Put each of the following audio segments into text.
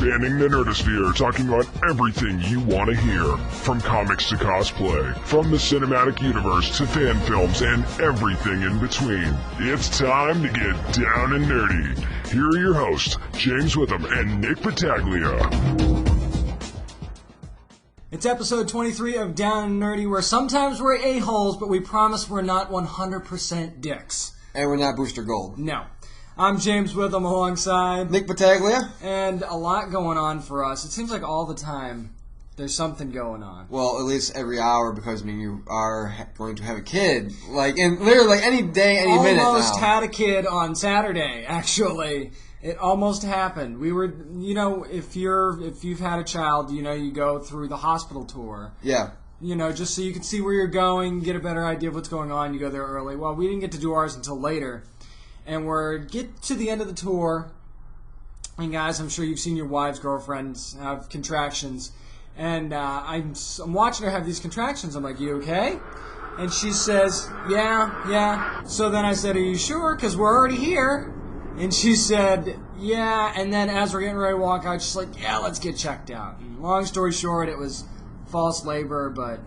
Spanning the nerdosphere, talking about everything you want to hear. From comics to cosplay, from the cinematic universe to fan films and everything in between. It's time to get down and nerdy. Here are your hosts, James Witham and Nick Battaglia. It's episode 23 of Down and Nerdy, where sometimes we're a-holes, but we promise we're not 100% dicks. And we're not Booster Gold. No. I'm James Witham alongside Nick Battaglia. And a lot going on for us. It seems like all the time there's something going on. Well, at least every hour, because, I mean, you are going to have a kid. Like, in literally, like, any day, any minute now. Almost had a kid on Saturday, actually. It almost happened. We were, you know, if you've had a child, you know, you go through the hospital tour. Yeah. You know, just so you can see where you're going, get a better idea of what's going on. You go there early. Well, we didn't get to do ours until later. And get to the end of the tour. And guys, I'm sure you've seen your wives, girlfriends have contractions. And I'm watching her have these contractions. I'm like, you okay? And she says, yeah. So then I said, are you sure? Because we're already here. And she said, yeah. And then as we're getting ready to walk out, she's like, yeah, let's get checked out. And long story short, it was false labor, but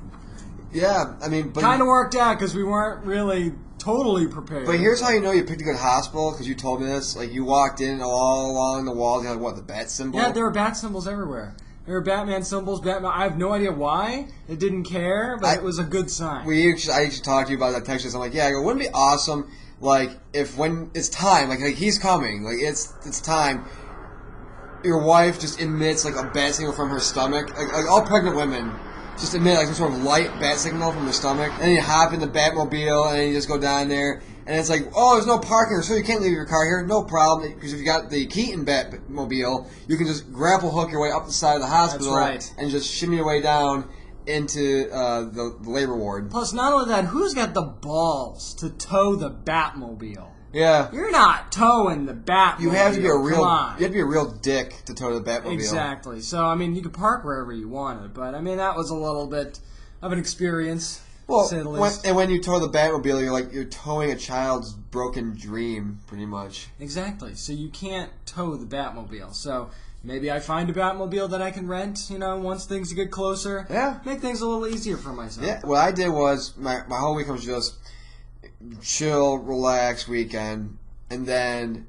yeah, I mean, kind of worked out because we weren't really totally prepared. But here's how you know you picked a good hospital, because you told me this. Like, you walked in all along the walls, you had, what, the bat symbol? Yeah, there were bat symbols everywhere. There were Batman symbols. I have no idea why. It didn't care, but it was a good sign. I actually talked to you about that text. I'm like, yeah, I go, wouldn't it be awesome, like, if when it's time, like he's coming, like, it's time, your wife just emits, like, a bat signal from her stomach. Like all pregnant women just emit, like, some sort of light bat signal from their stomach. And then you hop in the Batmobile, and then you just go down there. And it's like, oh, there's no parking, so you can't leave your car here. No problem, because if you got the Keaton Batmobile, you can just grapple hook your way up the side of the hospital. That's right. And just shimmy your way down into the labor ward. Plus, not only that, who's got the balls to tow the Batmobile? Yeah. You're not towing the Batmobile. You have to be a real dick to tow the Batmobile. Exactly. So, I mean, you could park wherever you wanted, but, I mean, that was a little bit of an experience, to say the least. When you tow the Batmobile, you're towing a child's broken dream, pretty much. Exactly. So you can't tow the Batmobile. So maybe I find a Batmobile that I can rent, you know, once things get closer. Yeah. Make things a little easier for myself. Yeah. What I did was, my whole weekend was just chill, relax weekend, and then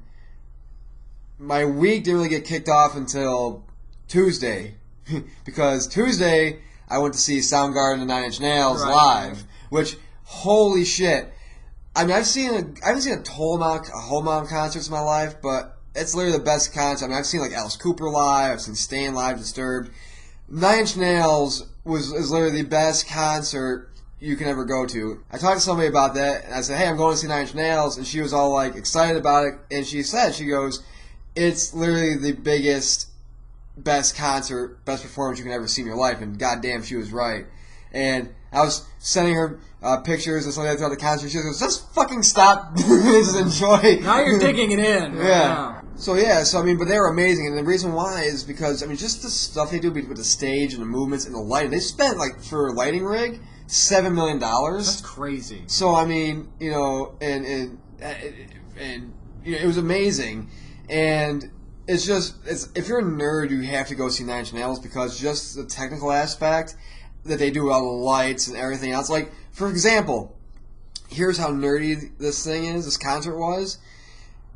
my week didn't really get kicked off until Tuesday, because Tuesday I went to see Soundgarden and Nine Inch Nails live, which, holy shit! I mean, I haven't seen a whole amount of concerts in my life, but it's literally the best concert. I mean, I've seen like Alice Cooper live, I've seen Stain live, Disturbed. Nine Inch Nails is literally the best concert you can ever go to. I talked to somebody about that, and I said, hey, I'm going to see Nine Inch Nails, and she was all, like, excited about it, and she goes, it's literally the best concert, best performance you can ever see in your life, and goddamn, she was right. And I was sending her pictures and something like that throughout the concert. She goes, just fucking stop, just enjoy. Now you're digging it in. Yeah. So I mean, but they were amazing, and the reason why is because, I mean, just the stuff they do with the stage and the movements and the lighting. They spent, like, for a lighting rig, $7 million. That's crazy. So, I mean, you know, and you know, it was amazing. And it's if you're a nerd, you have to go see Nine Inch Nails, because just the technical aspect that they do with all the lights and everything else. Like, for example, here's how nerdy this concert was.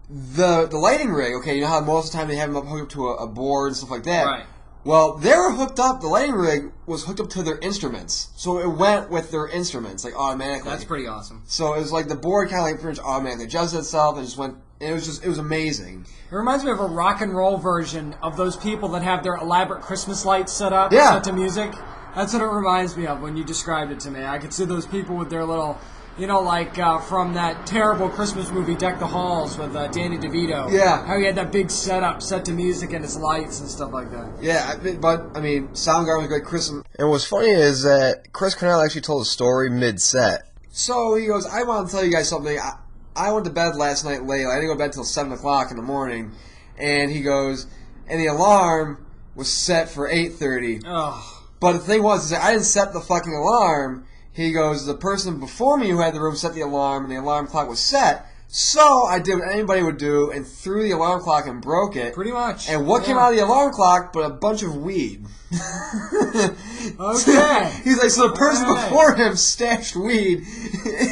The lighting rig, okay, you know how most of the time they have them hooked up to a board and stuff like that? Right. Well, they were hooked up, the lighting rig was hooked up to their instruments. So it went with their instruments, like, automatically. That's pretty awesome. So it was like the board kind of like pretty much automatically adjusted itself and just went, and it was amazing. It reminds me of a rock and roll version of those people that have their elaborate Christmas lights set up, yeah, set to music. That's what it reminds me of when you described it to me. I could see those people with their little, you know, like from that terrible Christmas movie, Deck the Halls, with Danny DeVito. Yeah. How he had that big setup set to music and his lights and stuff like that. Yeah, but, I mean, Soundgarden was great. And what's funny is that Chris Cornell actually told a story mid-set. So he goes, I want to tell you guys something. I went to bed last night late. I didn't go to bed until 7 o'clock in the morning. And he goes, and the alarm was set for 8:30. Oh. But the thing was, I didn't set the fucking alarm. He goes, the person before me who had the room set the alarm, and the alarm clock was set. So I did what anybody would do and threw the alarm clock and broke it. Pretty much. And what came out of the alarm clock but a bunch of weed? Okay. He's like, so the person All right. before him stashed weed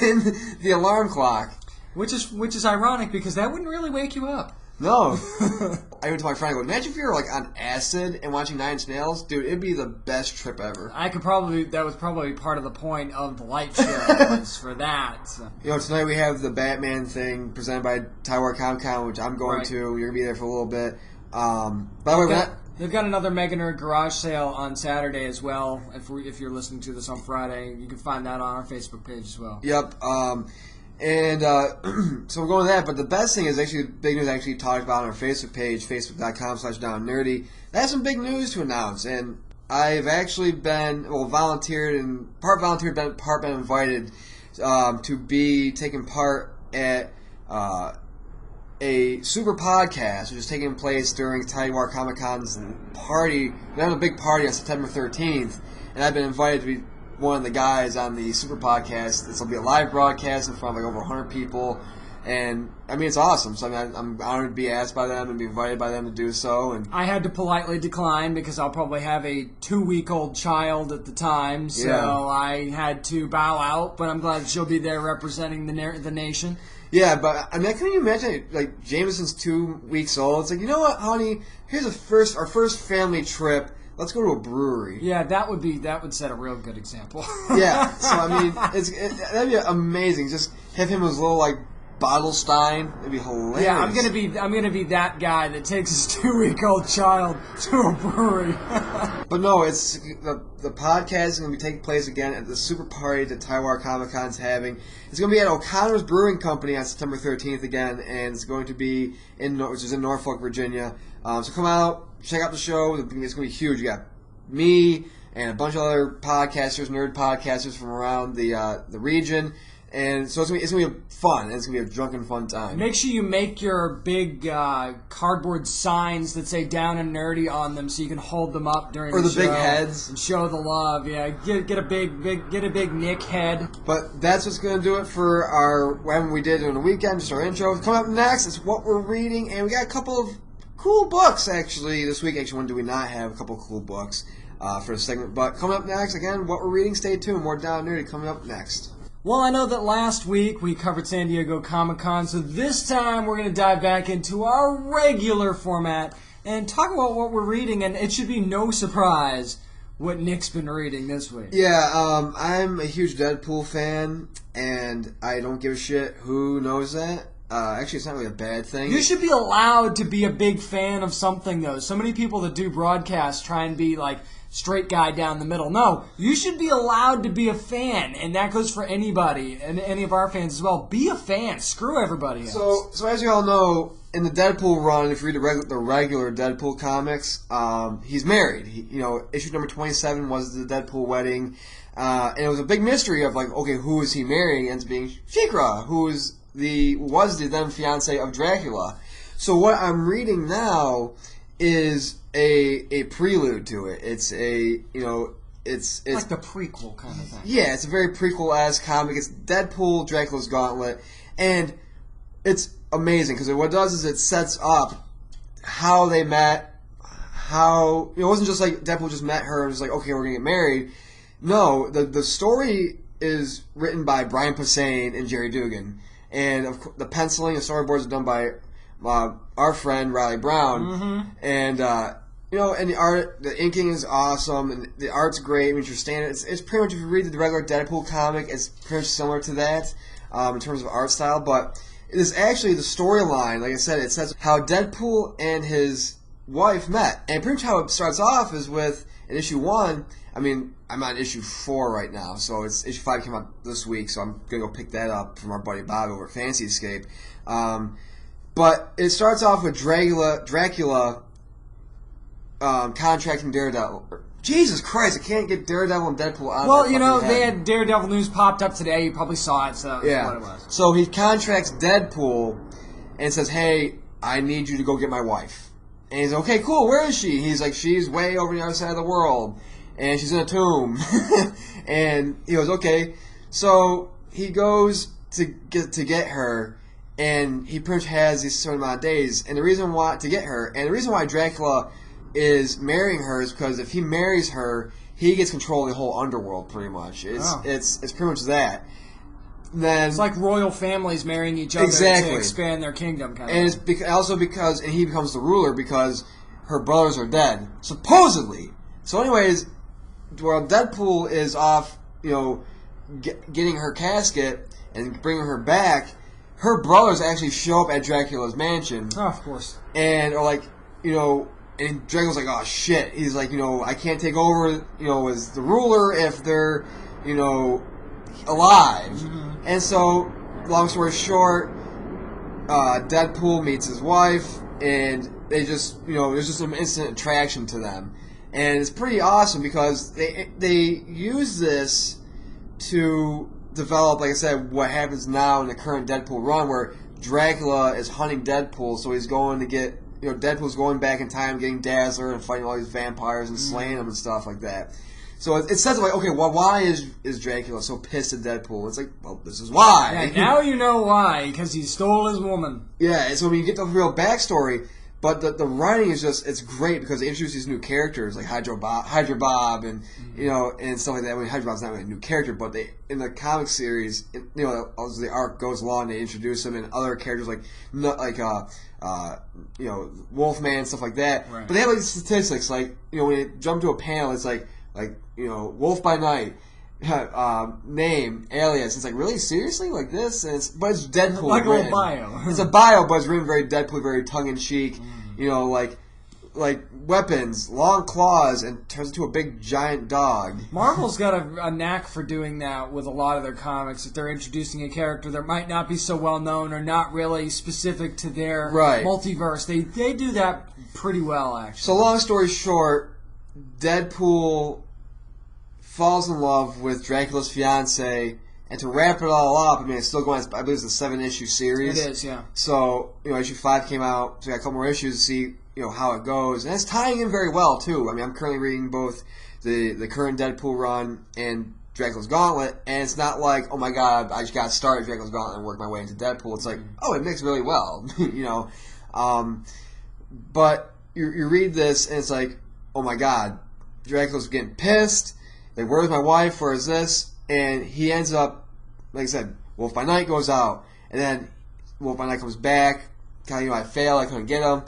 in the alarm clock. Which is ironic because that wouldn't really wake you up. No. I went to my friend and go, imagine if you were like on acid and watching Nine Inch Nails. Dude, it'd be the best trip ever. That was probably part of the point of the light show was for that. So. You know, tonight we have the Batman thing presented by Taiwan Comic Con, which I'm going Right. to. You're going to be there for a little bit. By the way, They've got another Mega Nerd garage sale on Saturday as well. If you're listening to this on Friday, you can find that on our Facebook page as well. Yep. So we're going to that, but the best thing is actually big news I actually talked about on our Facebook page, facebook.com/downnerdy. They have some big news to announce, and I've actually been, part volunteered, part been invited to be taking part at a super podcast, which is taking place during Taiwan Comic Con's party. They have a big party on September 13th, and I've been invited to be one of the guys on the super podcast. This will be a live broadcast in front of like over 100 people, and I mean it's awesome. So I mean, I'm honored to be asked by them and be invited by them to do so. And I had to politely decline because I'll probably have a 2-week-old child at the time, so Yeah. I had to bow out. But I'm glad she'll be there representing the nation. yeah, but I mean, can you imagine like Jameson's 2 weeks old? It's like, you know what, honey? Here's our first family trip. Let's go to a brewery. Yeah, that would set a real good example. Yeah, so I mean, that'd be amazing. Just have him as little like Bottlestein. It'd be hilarious. Yeah, I'm gonna be that guy that takes his 2-week-old child to a brewery. But no, it's the podcast is going to be taking place again at the super party that Taiwan Comic Con's having. It's going to be at O'Connor's Brewing Company on September 13th again, and it's going to be which is in Norfolk, Virginia. So come out, check out the show. It's going to be huge. You got me and a bunch of other podcasters, nerd podcasters from around the region. And so it's gonna be fun. It's gonna be a drunken fun time. Make sure you make your big cardboard signs that say "Down and Nerdy" on them, so you can hold them up during Or the the show big heads and show the love. Yeah, get a big Nick head. But that's what's gonna do it for our when we did it on the weekend. Just our intro. Coming up next is what we're reading, and we got a couple of cool books actually this week. Actually, when do we not have a couple of cool books for the segment? But coming up next, again, what we're reading. Stay tuned. More Down Nerdy coming up next. Well, I know that last week we covered San Diego Comic-Con, so this time we're going to dive back into our regular format and talk about what we're reading, and it should be no surprise what Nick's been reading this week. Yeah, I'm a huge Deadpool fan, and I don't give a shit who knows that. Actually, it's not really a bad thing. You should be allowed to be a big fan of something, though. So many people that do broadcasts try and be like straight guy down the middle. No, you should be allowed to be a fan, and that goes for anybody and any of our fans as well. Be a fan. Screw everybody else. So as you all know, in the Deadpool run, if you read the regular Deadpool comics, he's married. Issue number 27 was the Deadpool wedding, and it was a big mystery of like, okay, who is he marrying? It ends up being Shikra, who was the then fiance of Dracula. So what I'm reading now is a prelude to it. It's it's like the prequel kind of thing. Yeah, it's a very prequel-esque comic. It's Deadpool, Dracula's Gauntlet, and it's amazing because what it does is it sets up how they met. How it wasn't just like Deadpool just met her and was like, okay, we're gonna get married. No, the story is written by Brian Posehn and Jerry Dugan, and of course, the penciling and storyboards are done by our friend Riley Brown, and and the art, the inking is awesome, and the art's great. I mean, you're standing. It's pretty much if you read the regular Deadpool comic, it's pretty much similar to that in terms of art style. But it is actually the storyline. Like I said, it says how Deadpool and his wife met, and pretty much how it starts off is with in issue 1. I mean, I'm on issue 4 right now, so it's issue 5 came out this week, so I'm gonna go pick that up from our buddy Bob over at Fantasy Escape. But it starts off with Dracula contracting Daredevil. Jesus Christ, I can't get Daredevil and Deadpool out of Well, that fucking they head. had Daredevil news popped up today. You probably saw it, so that's what it was. So he contracts Deadpool and says, hey, I need you to go get my wife. And he's like, okay, cool, where is she? He's like, she's way over the other side of the world. And she's in a tomb. And he goes, okay. So he goes to get her, and he pretty much has these certain amount of days. And the reason why to get her, and the reason why Dracula is marrying her is because if he marries her, he gets control of the whole underworld. Pretty much, it's pretty much that. Then it's like royal families marrying each other to expand their kingdom, kind of. And it's also because he becomes the ruler because her brothers are dead, supposedly. So, anyways, while Deadpool is off, getting her casket and bringing her back, her brothers actually show up at Dracula's mansion. Oh, of course. And are like, and Dracula's like, oh shit. He's like, I can't take over, as the ruler if they're, alive. Mm-hmm. And so, long story short, Deadpool meets his wife, and they just, there's just some instant attraction to them. And it's pretty awesome because they use this to develop, like I said, what happens now in the current Deadpool run, where Dracula is hunting Deadpool, so he's going to get, Deadpool's going back in time, getting Dazzler and fighting all these vampires and slaying them and stuff like that. So it says, like, okay, well, why is Dracula so pissed at Deadpool? It's like, well, this is why. Yeah, now you know why, because he stole his woman. Yeah, and so when you get the real backstory, but the writing is just, it's great because they introduce these new characters, like Hydra Bob, and, and stuff like that. I mean, Hydra Bob's not really a new character, but they, in the comic series, as the arc goes along, they introduce him and other characters like Wolfman, stuff like that. Right. But they have, like, statistics, like, when you jump to a panel, it's like, Wolf by Night, name, alias. It's like, really? Seriously? Like this? And but it's Deadpool like written. a bio. It's a bio, but it's written very Deadpool, very tongue-in-cheek. Like weapons, long claws, and turns into a big giant dog. Marvel's got a knack for doing that with a lot of their comics. If they're introducing a character that might not be so well known or not really specific to their multiverse, they do that pretty well, actually. So long story short, Deadpool falls in love with Dracula's fiancée, and to wrap it all up, I mean, it's still going, I believe it's a 7-issue series. It is, yeah. So, issue 5 came out, so we got a couple more issues to see, how it goes. And it's tying in very well, too. I mean, I'm currently reading both the current Deadpool run and Dracula's Gauntlet, and it's not like, oh my god, I just got started Dracula's Gauntlet and worked my way into Deadpool. It's like, oh, it mixed really well, But you read this, and it's like, oh my god, Dracula's getting pissed. Like, where's my wife? Where's this? And he ends up, like I said, Wolf by Night goes out. And then Wolf by Night comes back. Kind of, I failed. I couldn't get him.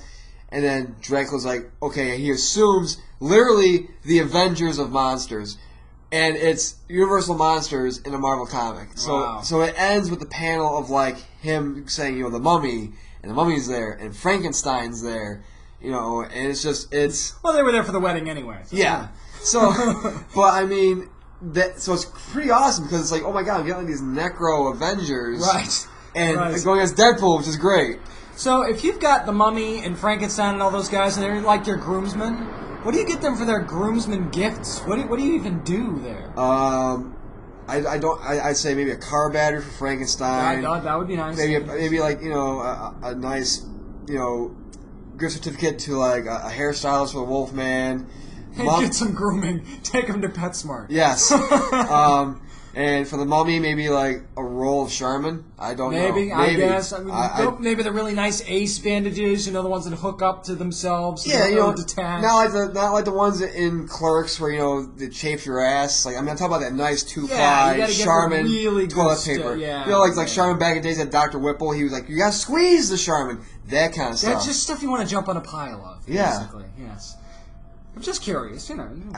And then Dracula's like, okay, he assumes literally the Avengers of monsters. And it's Universal Monsters in a Marvel comic. So it ends with the panel of, like, him saying, the mummy. And the mummy's there. And Frankenstein's there. And it's just, Well, they were there for the wedding anyway. So. Yeah. So, but I mean, so it's pretty awesome because it's like, oh my god, I'm getting these Necro Avengers, right? And going against Deadpool, which is great. So, if you've got the Mummy and Frankenstein and all those guys, and they're like your groomsmen, what do you get them for their groomsmen gifts? What do you even do there? I'd say maybe a car battery for Frankenstein. That would be nice. Maybe like a nice gift certificate to like a hairstylist for the Wolfman. Get some grooming. Take him to PetSmart. Yes. And for the mummy, maybe like a roll of Charmin. I don't know. Maybe. I guess. I mean, maybe the really nice ace bandages. The ones that hook up to themselves. Yeah, detach. Not like the ones in Clerks where they chafe your ass. Like I'm talking about that nice 2-ply Charmin really toilet paper. Like Charmin back in the days at Dr. Whipple. He was like, you gotta squeeze the Charmin. That kind of stuff. That's just stuff you want to jump on a pile of. Basically. Yes. I'm just curious,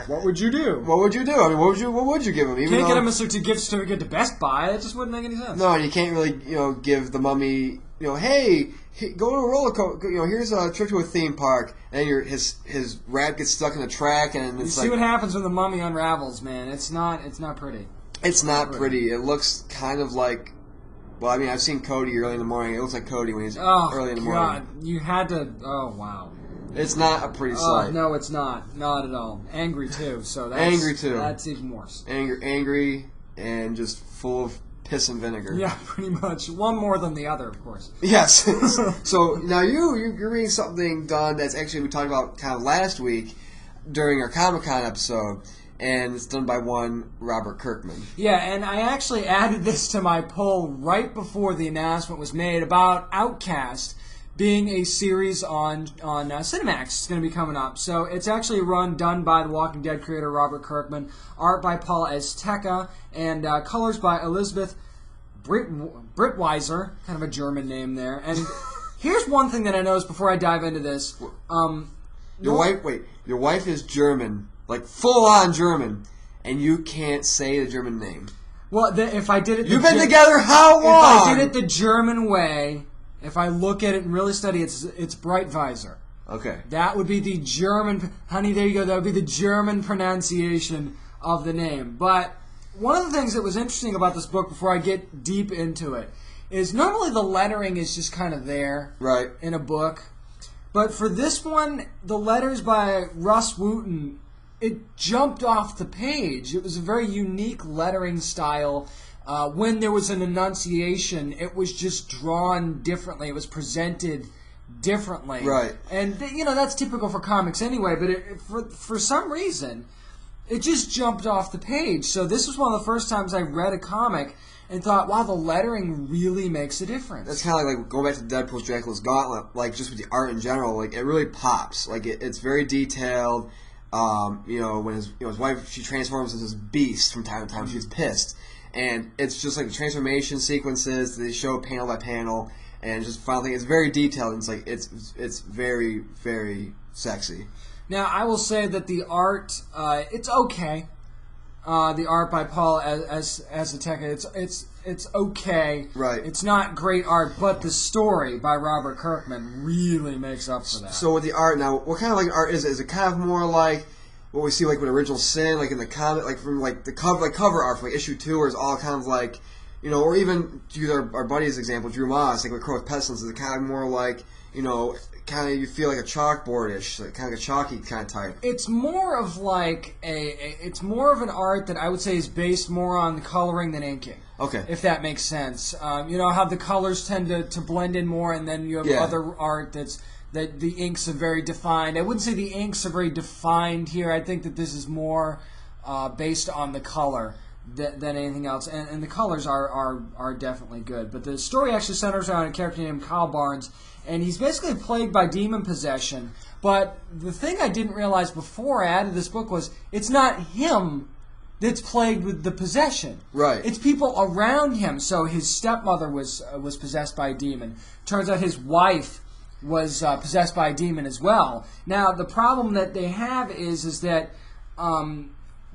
what would you do? What would you do? I mean, what would you give him? You can't get him a gift certificate to Best Buy. That just wouldn't make any sense. No, you can't really, give the mummy, hey, go to a roller coaster. Here's a trip to a theme park, and then his rat gets stuck in a track, and it's see what happens when the mummy unravels, man. It's not pretty. It's not pretty. It looks kind of like. Well, I mean, I've seen Cody early in the morning. It looks like Cody when he's early in the morning. Oh God, you had to. Oh wow. It's not a pretty sight. No, it's not. Not at all. Angry, too. So that's even worse. Angry and just full of piss and vinegar. Yeah, pretty much. One more than the other, of course. Yes. So now you're reading something, Don, that's actually we talked about kind of last week during our Comic-Con episode. and it's done by one Robert Kirkman. Yeah, and I actually added this to my poll right before the announcement was made about Outcast being a series on Cinemax. It's going to be coming up. So it's actually done by the Walking Dead creator Robert Kirkman, art by Paul Azteca, and colors by Elizabeth Brittweiser, kind of a German name there. And here's one thing that I noticed before I dive into this. Your wife is German, like full-on German, and you can't say the German name. Well, if I did it... You've been together how long? If I did it the German way, if I look at it and really study it, it's Breitweiser. Okay. That would be the German... Honey, there you go. That would be the German pronunciation of the name. But one of the things that was interesting about this book, before I get deep into it, is normally the lettering is just kind of there in a book. But for this one, the letters by Wil Wheaton, it jumped off the page. It was a very unique lettering style. When there was an enunciation, it was just drawn differently. It was presented differently. Right. And, that's typical for comics anyway, but for some reason, it just jumped off the page. So this was one of the first times I read a comic and thought, wow, the lettering really makes a difference. That's kind of like going back to Deadpool's Dracula's Gauntlet, like just with the art in general, like it really pops. Like it's very detailed. When his wife, she transforms into this beast from time to time, she's pissed. And it's just like the transformation sequences they show panel by panel, and just finally it's very detailed. And it's like it's very, very sexy. Now I will say that the art, it's okay. The art by Paul Azteca, it's okay. Right. It's not great art, but the story by Robert Kirkman really makes up for that. So with the art now, what kind of like art is it? Is it kind of more like what we see like with Original Sin, like in the comic, like from like the cover art from like issue 2, or is all kind of like, or even to use our buddy's example, Drew Moss, like with Crow with Pestilence, is it kind of more like, kind of you feel like a chalkboard-ish, like kind of a chalky kind of type? It's more of like it's more of an art that I would say is based more on coloring than inking. Okay. If that makes sense. How the colors tend to blend in more, and then you have other art that the inks are very defined. I wouldn't say the inks are very defined here. I think that this is more based on the color than anything else. And the colors are definitely good. But the story actually centers around a character named Kyle Barnes, and he's basically plagued by demon possession. But the thing I didn't realize before I added this book was it's not him that's plagued with the possession. Right. It's people around him. So his stepmother was possessed by a demon. Turns out his wife was possessed by a demon as well. Now, the problem that they have is that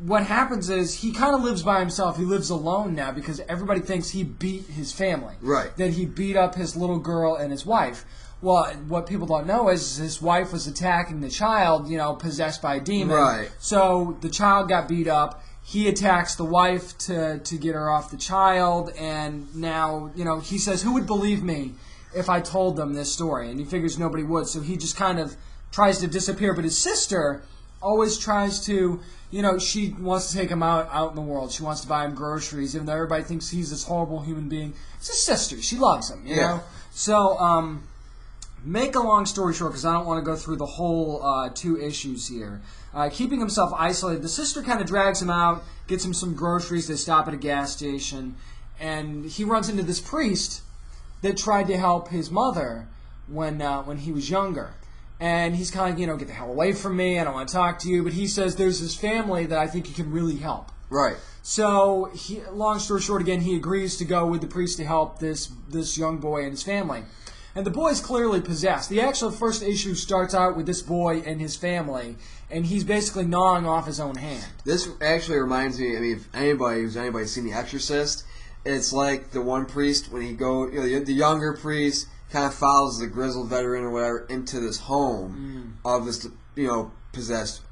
what happens is he kind of lives by himself. He lives alone now because everybody thinks he beat his family. Right. That he beat up his little girl and his wife. Well, what people don't know is his wife was attacking the child, possessed by a demon. Right. So the child got beat up. He attacks the wife to get her off the child, and now, he says, who would believe me if I told them this story? And he figures nobody would, so he just kind of tries to disappear. But his sister always tries to, she wants to take him out in the world. She wants to buy him groceries, even though everybody thinks he's this horrible human being. It's his sister. She loves him, you know? So, make a long story short, because I don't want to go through the whole 2 issues here. Keeping himself isolated, the sister kind of drags him out, gets him some groceries. They stop at a gas station, and he runs into this priest that tried to help his mother when he was younger. And he's kind of, get the hell away from me. I don't want to talk to you. But he says there's this family that I think you can really help. Right. So, long story short, again, he agrees to go with the priest to help this young boy and his family. And the boy's clearly possessed. The actual first issue starts out with this boy and his family, and he's basically gnawing off his own hand. This actually reminds me, if anybody's seen The Exorcist, it's like the one priest, when he the younger priest kind of follows the grizzled veteran or whatever into this home of this, possessed,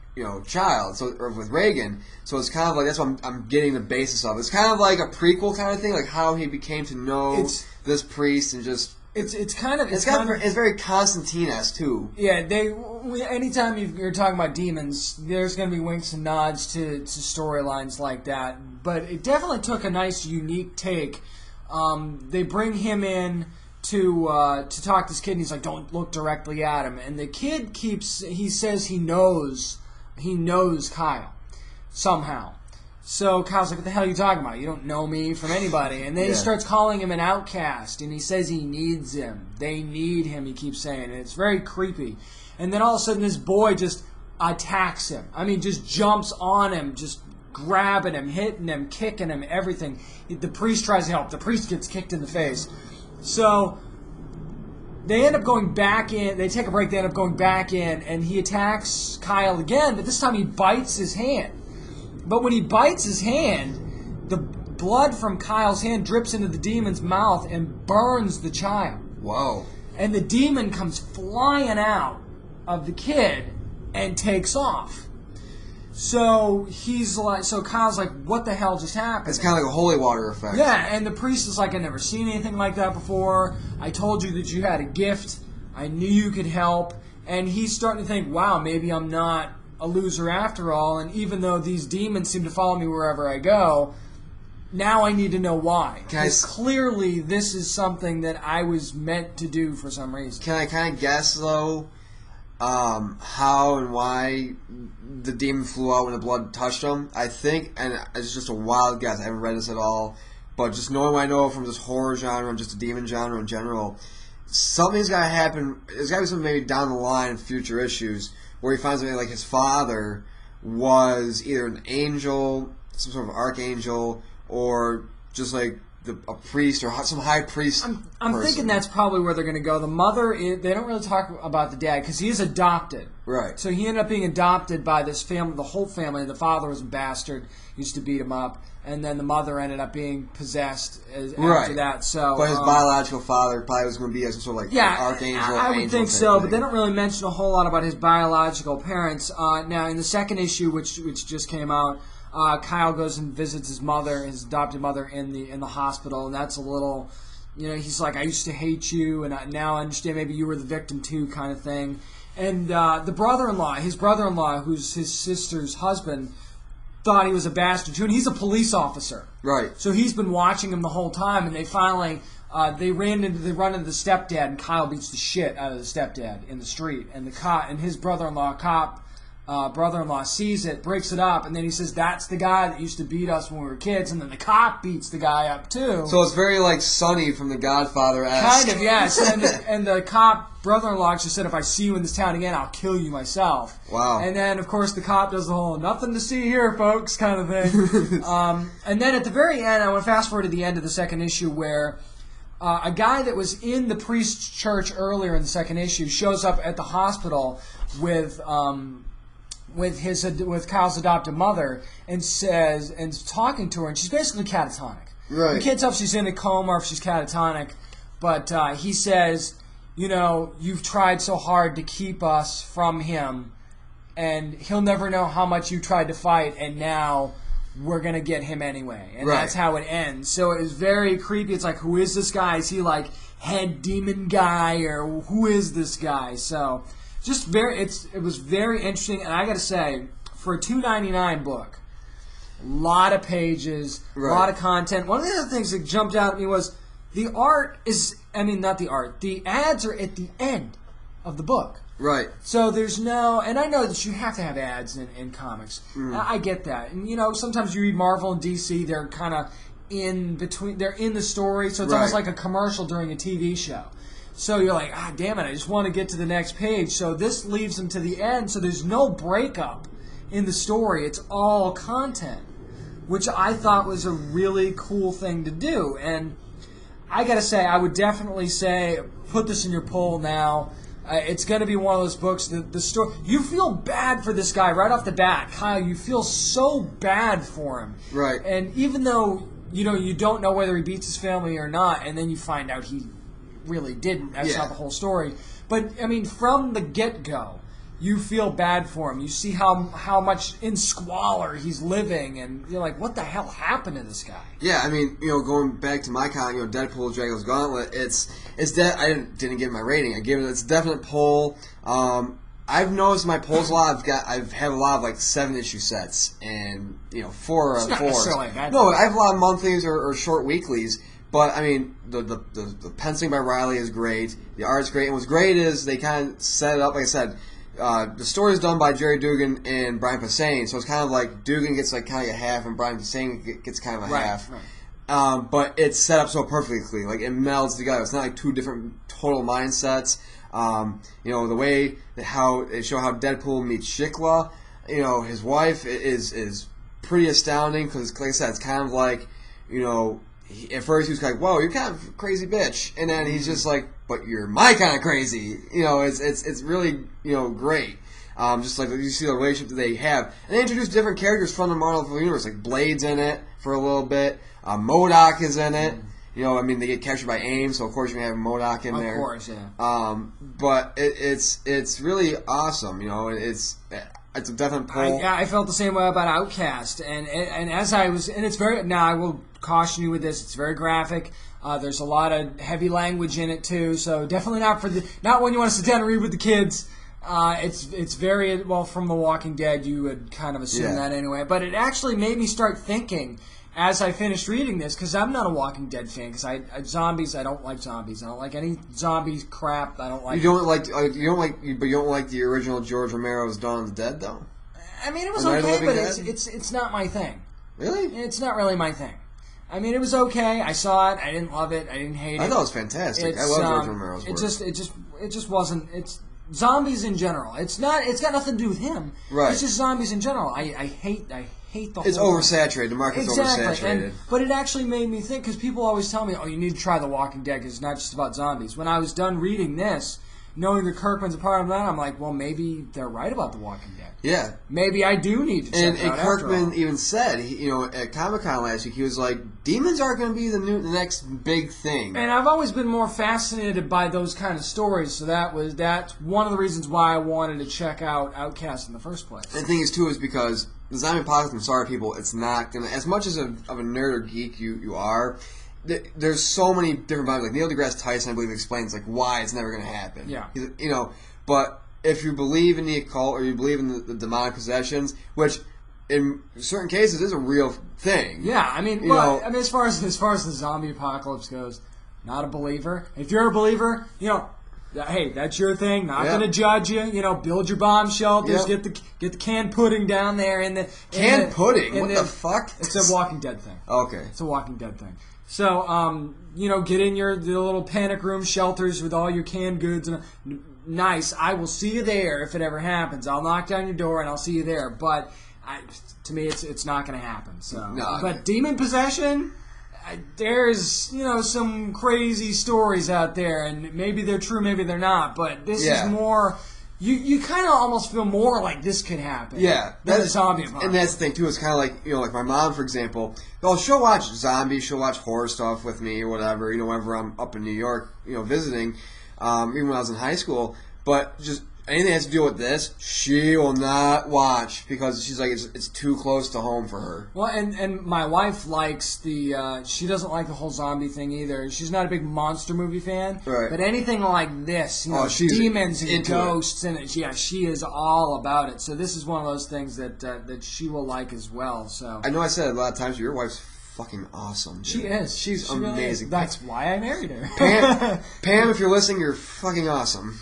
child. So, or with Reagan. So it's kind of like, that's what I'm getting the basis of. It's kind of like a prequel kind of thing, like how he became to know this priest and just... It's very Constantine-esque too. Yeah, anytime you're talking about demons, there's going to be winks and nods to storylines like that. But it definitely took a nice, unique take. They bring him in to talk to this kid, and he's like, "Don't look directly at him." And the kid he says he knows Kyle. somehow. So Kyle's like, what the hell are you talking about? You don't know me from anybody. And then he Yeah. starts calling him an outcast, and he says he needs him. They need him, he keeps saying. And it's very creepy. And then all of a sudden this boy just attacks him. I mean, just jumps on him, just grabbing him, hitting him, kicking him, everything. The priest tries to help. The priest gets kicked in the face. So they end up going back in. They take a break. They end up going back in, and he attacks Kyle again, but this time he bites his hand. But when he bites his hand, the blood from Kyle's hand drips into the demon's mouth and burns the child. Whoa. And the demon comes flying out of the kid and takes off. So Kyle's like, what the hell just happened? It's kind of like a holy water effect. Yeah, and the priest is like, I've never seen anything like that before. I told you that you had a gift. I knew you could help. And he's starting to think, wow, maybe I'm not a loser after all. And even though these demons seem to follow me wherever I go, now I need to know why. Because clearly this is something that I was meant to do for some reason. Can I kind of guess, though, how and why the demon flew out when the blood touched him? I think, and it's just a wild guess, I haven't read this at all, but just knowing what I know from this horror genre and just the demon genre in general, something's got to happen. There's got to be something maybe down the line in future issues where he finds something like his father was either an angel, some sort of archangel, or just like a priest or some high priest. I'm thinking that's probably where they're going to go. The mother, they don't really talk about the dad because he is adopted. Right. So he ended up being adopted by this family, the whole family. The father was a bastard, used to beat him up, and then the mother ended up being possessed after that. So, but his biological father probably was going to be some sort of like archangel. I would think so, but they don't really mention a whole lot about his biological parents. Now, in the second issue, which just came out, Kyle goes and visits his mother, his adopted mother, in the hospital, and that's a little, he's like, I used to hate you, and now I understand maybe you were the victim too, kind of thing. And his brother-in-law, who's his sister's husband, thought he was a bastard too, and he's a police officer. Right. So he's been watching him the whole time, and they finally they run into the stepdad, and Kyle beats the shit out of the stepdad in the street, and his brother-in-law sees it, breaks it up, and then he says, that's the guy that used to beat us when we were kids, and then the cop beats the guy up too. So it's very like Sonny from The Godfather-esque. Kind of, yes. And the cop brother-in-law actually said, if I see you in this town again, I'll kill you myself. Wow. And then, of course, the cop does the whole, nothing to see here, folks, kind of thing. And then at the very end, I want to fast forward to the end of the second issue where a guy that was in the priest's church earlier in the second issue shows up at the hospital with Kyle's adopted mother and talking to her, and she's basically catatonic. Right. We can't tell if she's in a coma or if she's catatonic, but he says, you've tried so hard to keep us from him, and he'll never know how much you tried to fight, and now we're going to get him anyway. And that's how it ends. So it was very creepy. It's like, who is this guy? Is he like head demon guy, or who is this guy? So it was very interesting, and I got to say, for a $2.99 book, a lot of pages, a lot of content. One of the other things that jumped out at me was the ads are at the end of the book. Right. So there's and I know that you have to have ads in comics. I get that. And, sometimes you read Marvel and DC, they're kind of in between, they're in the story, so it's almost like a commercial during a TV show. So you're like, damn it, I just want to get to the next page. So this leaves them to the end, so there's no breakup in the story. It's all content, which I thought was a really cool thing to do. And I got to say, I would definitely say, put this in your poll now. It's going to be one of those books that the story, you feel bad for this guy right off the bat. Kyle, you feel so bad for him. Right. And even though, you don't know whether he beats his family or not, and then you find out he really didn't. That's not the whole story. But, from the get-go, you feel bad for him. You see how much in squalor he's living, and you're like, what the hell happened to this guy? Yeah, going back to my comment, Deadpool, Drago's Gauntlet, I didn't give it my rating. I gave it its definite poll. I've noticed my polls a lot. I've had a lot of like 7-issue sets, and 4 it's not 4s. Necessarily bad. No, I have a lot of monthlies or short weeklies. But the penciling by Riley is great. The art's great. And what's great is they kind of set it up, like I said, the story is done by Jerry Dugan and Brian Posehn, so it's kind of like Dugan gets like kind of a half, and Brian Posehn gets kind of a half. Right. But it's set up so perfectly, like it melds together. It's not like two different total mindsets. The way how they show how Deadpool meets Shikla, his wife is pretty astounding because, like I said, it's kind of like, at first he was like, "Whoa, you're kind of a crazy bitch," and then he's just like, "But you're my kind of crazy." It's really great. Just like you see the relationship that they have, and they introduce different characters from the Marvel universe, like Blade's in it for a little bit. MODOK is in it. They get captured by AIM, so of course you're gonna have MODOK in there. Of course, yeah. But it's really awesome. It's a definite pull. I felt the same way about Outcast, and as I was, and it's very. Now I will caution you with this. It's very graphic. There's a lot of heavy language in it too, so definitely not when you want to sit down and read with the kids. It's very well from The Walking Dead. You would kind of assume that anyway, but it actually made me start thinking as I finished reading this, because I'm not a Walking Dead fan. Because zombies, I don't like zombies. I don't like any zombie crap. I don't like. You don't like the original George Romero's Dawn of the Dead, though. I mean, it was okay, but it's not my thing. Really? It's not really my thing. I mean, it was okay. I saw it. I didn't love it. I didn't hate it. I thought it was fantastic. I love George Romero's work. It just wasn't. It's zombies in general. It's not. It's got nothing to do with him. Right. It's just zombies in general. I hate the whole. It's oversaturated. The market's oversaturated. But it actually made me think, because people always tell me, "Oh, you need to try The Walking Dead because it's not just about zombies." When I was done reading this, knowing that Kirkman's a part of that, I'm like, well, maybe they're right about The Walking Dead. Yeah. Maybe I do need to check it out. And Kirkman even said, at Comic-Con last week, he was like, demons aren't going to be the next big thing. And I've always been more fascinated by those kind of stories, so that's one of the reasons why I wanted to check out Outcast in the first place. And the thing is, too, is because the zombie apocalypse, I'm sorry, people, it's not going to, as much as of a nerd or geek you are, there's so many different vibes. Like Neil deGrasse Tyson, I believe, explains like why it's never going to happen. Yeah. But if you believe in the occult or you believe in the demonic possessions, which in certain cases is a real thing. Yeah, I mean, as far as the zombie apocalypse goes, not a believer. If you're a believer, hey, that's your thing. Not going to judge you. Build your bomb shelters. Get the canned pudding down there in the canned pudding. What the fuck? It's a Walking Dead thing. Okay, it's a Walking Dead thing. So, get in the little panic room shelters with all your canned goods. And nice. I will see you there if it ever happens. I'll knock down your door and I'll see you there. But to me, it's not going to happen. So, no, but demon possession, there's some crazy stories out there, and maybe they're true, maybe they're not. But this is more. You kind of almost feel more like this could happen. Yeah, than a zombie apocalypse. And that's the thing too. It's kind of like like my mom, for example. She'll watch zombies, she'll watch horror stuff with me or whatever. Whenever I'm up in New York, visiting, even when I was in high school. But just anything that has to do with this, she will not watch because she's like it's too close to home for her. Well, and my wife likes she doesn't like the whole zombie thing either. She's not a big monster movie fan, right? But anything like this, she's demons and ghosts, and she is all about it. So this is one of those things that she will like as well. So I know I said it a lot of times, your wife's fucking awesome. Dude. She is. She's amazing. Really is. That's why I married her. Pam, if you're listening, you're fucking awesome.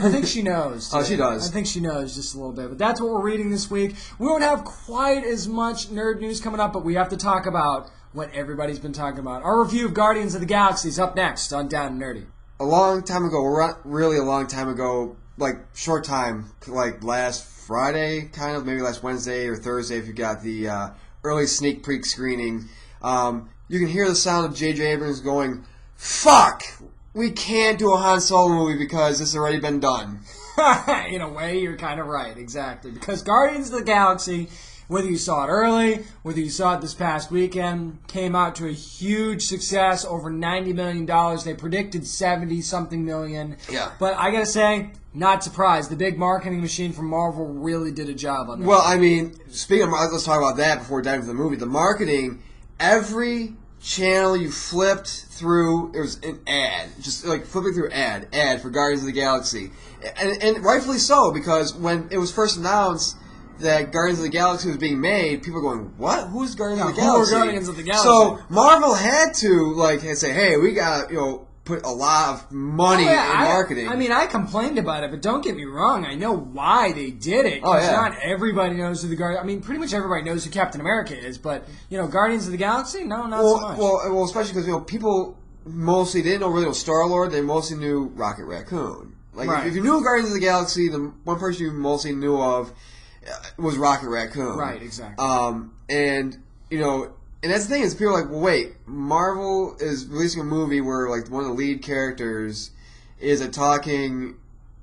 I think she knows. Oh, she does. I think she knows just a little bit. But that's what we're reading this week. We won't have quite as much nerd news coming up, but we have to talk about what everybody's been talking about. Our review of Guardians of the Galaxy is up next on Down and Nerdy. A long time ago, really a long time ago, like short time, like last Friday, kind of, maybe last Wednesday or Thursday if you got the early sneak peek screening. You can hear the sound of J.J. Abrams going, "Fuck! We can't do a Han Solo movie because this has already been done." In a way, you're kind of right, exactly. Because Guardians of the Galaxy, whether you saw it early, whether you saw it this past weekend, came out to a huge success, over $90 million. They predicted 70-something million. Yeah. But I gotta say, not surprised. The big marketing machine from Marvel really did a job on that. Well, I mean, speaking of, let's talk about that before we dive into the movie. The marketing, every channel you flipped through, it was an ad. Just like flipping through ad for Guardians of the Galaxy. And rightfully so, because when it was first announced that Guardians of the Galaxy was being made, people were going, "What? Who's Guardians of the Galaxy?" Who are Guardians of the Galaxy? So Marvel had to say, "Hey, we got put a lot of money in marketing. I mean, I complained about it, but don't get me wrong. I know why they did it. Oh, yeah. Not everybody knows who the Guardians... I mean, pretty much everybody knows who Captain America is, but, Guardians of the Galaxy? No, not so much. Well, especially because, people mostly didn't really know Star-Lord. They mostly knew Rocket Raccoon. Like, right. if you knew Guardians of the Galaxy, the one person you mostly knew of was Rocket Raccoon. Right, exactly. And that's the thing is, people are like, well, wait, Marvel is releasing a movie where, like, one of the lead characters is a talking,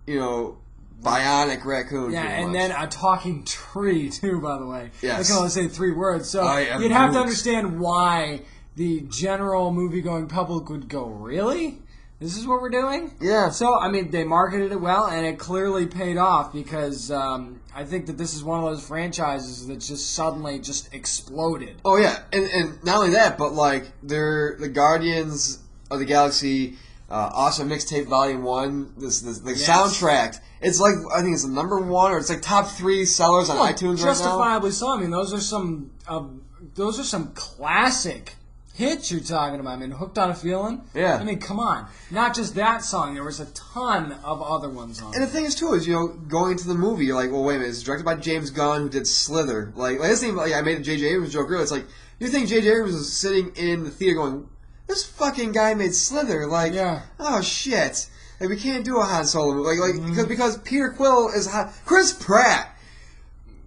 bionic raccoon. Yeah, and then a talking tree, too, by the way. Yes. They can only say 3 words. So you'd have to understand why the general movie-going public would go, really? This is what we're doing? Yeah. So, I mean, they marketed it well, and it clearly paid off because I think that this is one of those franchises that just suddenly just exploded. Oh, yeah. And not only that, but, like, they're the Guardians of the Galaxy Awesome Mixtape Volume 1, the soundtrack. It's like, I think it's the number 1, or it's like top 3 sellers on iTunes right now. Justifiably so. I mean, those are some classic hits you're talking about. I mean, Hooked on a Feeling? Yeah. I mean, come on. Not just that song. There was a ton of other ones on it. And the thing is, too, is, going into the movie, you're like, well, wait a minute, it's directed by James Gunn, who did Slither. Like this thing, I made a J.J. Abrams joke earlier. It's like, you think J.J. Abrams was sitting in the theater going, this fucking guy made Slither. Like, oh, shit. Like, we can't do a Han Solo movie. Because Peter Quill is hot. Chris Pratt.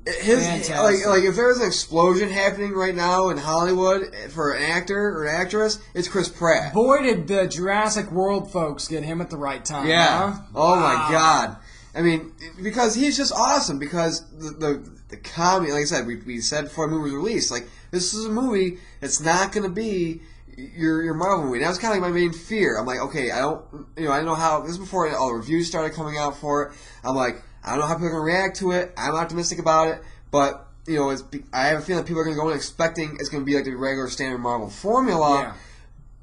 If there's an explosion happening right now in Hollywood for an actor or an actress, it's Chris Pratt. Boy, did the Jurassic World folks get him at the right time. Yeah. Huh? Oh wow. my God. I mean, because he's just awesome. Because the comedy, like I said, we said before the movie was released, like, this is a movie that's not going to be your Marvel movie. That was kind of like my main fear. I'm like, okay, I don't know how. This is before all the reviews started coming out for it. I'm like, I don't know how people are going to react to it. I'm optimistic about it, but I have a feeling people are going to go in expecting it's going to be like the regular standard Marvel formula,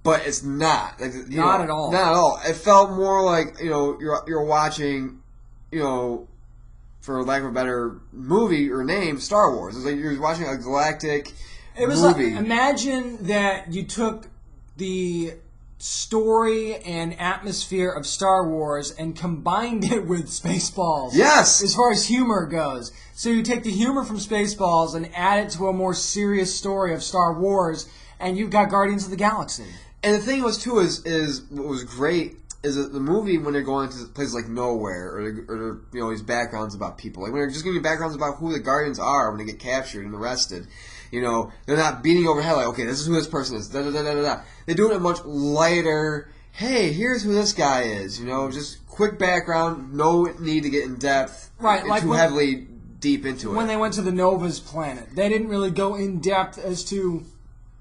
but it's not. Like, not at all. Not at all. It felt more like you're watching, for lack of a better movie or name, Star Wars. It's like you're watching a galactic movie. Like, imagine that you took the story and atmosphere of Star Wars and combined it with Spaceballs. Yes! As far as humor goes. So you take the humor from Spaceballs and add it to a more serious story of Star Wars, and you've got Guardians of the Galaxy. And the thing was, too, is what was great is that the movie, when they're going to places like nowhere, or these backgrounds about people, like when they're just giving you backgrounds about who the Guardians are when they get captured and arrested, they're not beating overhead like, okay, this is who this person is, da-da-da-da-da. They do it in a much lighter, hey, here's who this guy is, just quick background, no need to get in depth, right, like too heavily deep into it. When they went to the Nova's planet, they didn't really go in depth as to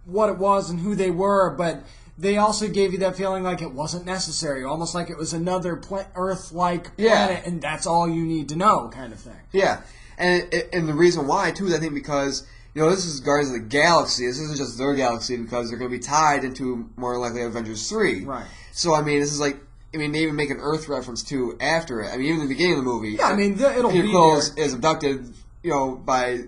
what it was and who they were, but they also gave you that feeling like it wasn't necessary, almost like it was another Earth-like planet, and that's all you need to know, kind of thing. Yeah, and the reason why, too, is I think because, this is Guardians of the Galaxy. This isn't just their galaxy because they're going to be tied into, more than likely, Avengers 3. Right. So, I mean, this is like, they even make an Earth reference, too, after it. I mean, even in the beginning of the movie. Yeah, I mean, it'll Peter be Quill there. is abducted, by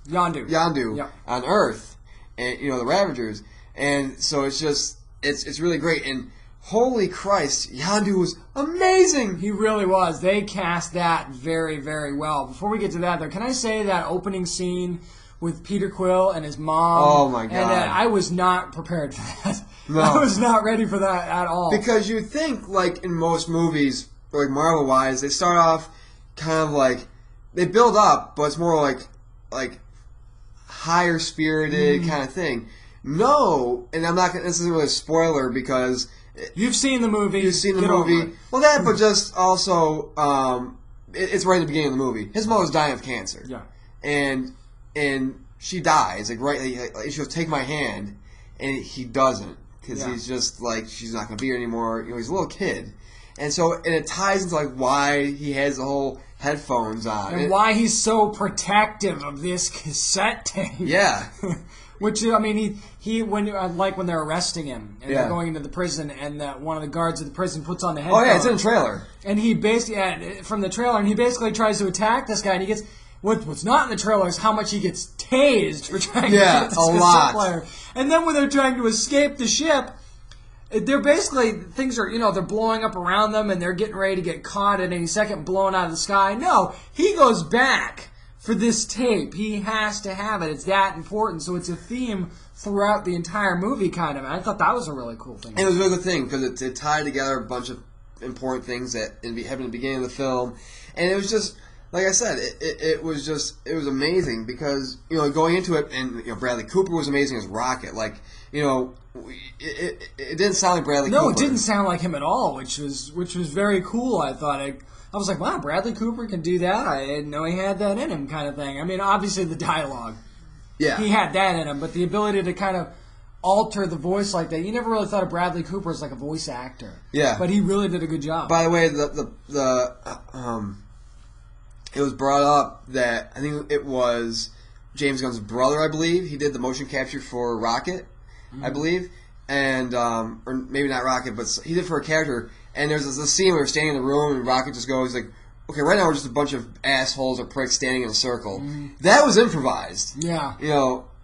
Yondu on Earth, and, the Ravagers. And so it's really great. And holy Christ, Yondu was amazing! He really was. They cast that very, very well. Before we get to that, though, can I say that opening scene with Peter Quill and his mom? Oh, my God. And I was not prepared for that. No. I was not ready for that at all. Because you think, like, in most movies, like Marvel-wise, they start off kind of like, they build up, but it's more like higher-spirited kind of thing. No, and I'm not. This isn't really a spoiler because you've seen the movie. You've seen the movie. Well, that, but just also, it's right at the beginning of the movie. His mother's dying of cancer. Yeah, and she dies. Like she'll take my hand, and he doesn't because he's just like she's not going to be here anymore. He's a little kid, and it ties into like why he has the whole headphones on and why he's so protective of this cassette tape. Yeah. Which, I mean, when they're arresting him and they're going into the prison and one of the guards of the prison puts on the headphones. Oh, yeah, it's in the trailer. And he basically, from the trailer, and he basically tries to attack this guy and he gets, what's not in the trailer is how much he gets tased for trying to get this cassette player. And then when they're trying to escape the ship, they're basically, things are, they're blowing up around them and they're getting ready to get caught at any second, blown out of the sky. No, he goes back for this tape. He has to have it. It's that important. So it's a theme throughout the entire movie, kind of. And I thought that was a really cool thing. And it was a really good thing because it tied together a bunch of important things that happened at the beginning of the film. And it was just, like I said, it was amazing because, going into it, and Bradley Cooper was amazing as Rocket. Like, it didn't sound like Bradley Cooper. No, it didn't sound like him at all, which was very cool. I thought I was like, wow, Bradley Cooper can do that. I didn't know he had that in him, kind of thing. I mean, obviously the dialogue, yeah, he had that in him, but the ability to kind of alter the voice like that, you never really thought of Bradley Cooper as like a voice actor. Yeah, but he really did a good job. By the way, it was brought up that I think it was James Gunn's brother, I believe. He did the motion capture for Rocket, I believe, and or maybe not Rocket, but he did for a character. And there's this scene where we're standing in the room, and Rocket just goes like, "Okay, right now we're just a bunch of assholes or pricks standing in a circle." That was improvised. Yeah,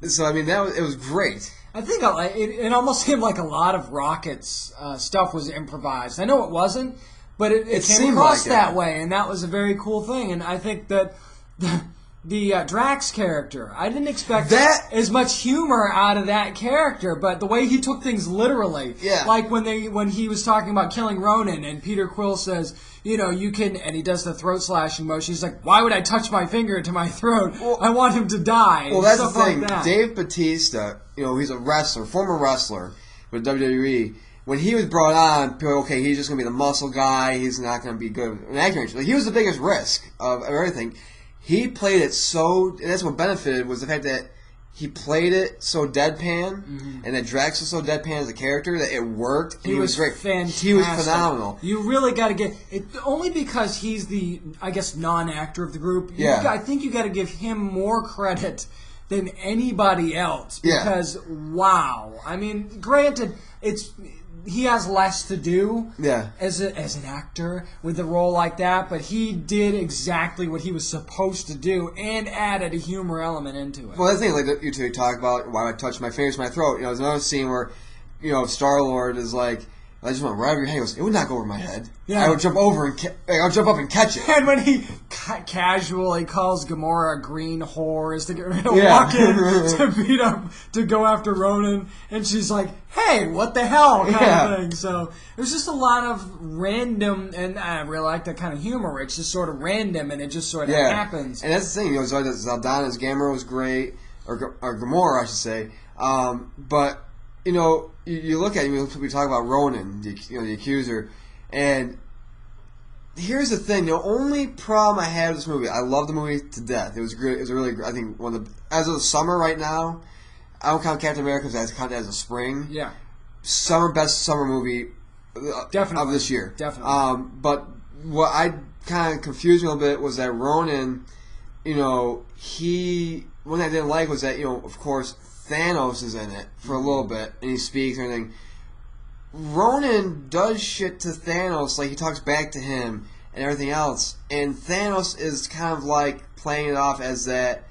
So I mean, it was great. I think it almost seemed like a lot of Rocket's stuff was improvised. I know it wasn't, but it came across like that way, and that was a very cool thing. And I think that the Drax character, I didn't expect as much humor out of that character, but the way he took things literally, like when he was talking about killing Ronan, and Peter Quill says, you can, and he does the throat slashing motion. He's like, why would I touch my finger to my throat? Well, I want him to die. Well, that's the thing. Like that. Dave Bautista, he's a wrestler, former wrestler with WWE. When he was brought on, people were, okay, he's just going to be the muscle guy. He's not going to be good in acting. Like, he was the biggest risk of everything. He played it and that's what benefited was the fact that he played it so deadpan, and that Drax was so deadpan as a character that it worked. He was great. Fantastic. He was phenomenal. You really got to get it only because he's the, I guess, non-actor of the group. I think you got to give him more credit than anybody else because wow. I mean, granted, he has less to do as an actor with a role like that, but he did exactly what he was supposed to do and added a humor element into it. Well, that's the thing, like you two talk about why I touch my fingers to my throat. There's another scene where, Star-Lord is like, I just went right over your head. He goes, it would not go over my head. Yeah. I would jump over and I would jump up and catch it. And when he casually calls Gamora a green whore is to get ready to walk in to beat up, to go after Ronan, and she's like, hey, what the hell, kind of thing. So there's just a lot of random, and I really like that kind of humor. It's just sort of random, and it just sort of happens. And that's the thing. Zaldana's Gamora was great, or Gamora, I should say. But you look at him. We talk about Ronan, the accuser, and here's the thing: the only problem I had with this movie, I love the movie to death. It was great. It was really, I think, one of the, as of the summer right now. I don't count Captain America because I count it as a spring. Yeah, best summer movie of this year. Definitely. But what I kind of confused me a little bit was that Ronan, one thing I didn't like was that of course, Thanos is in it for a little bit, and he speaks and everything. Ronan does shit to Thanos, like he talks back to him and everything else, and Thanos is kind of like playing it off as that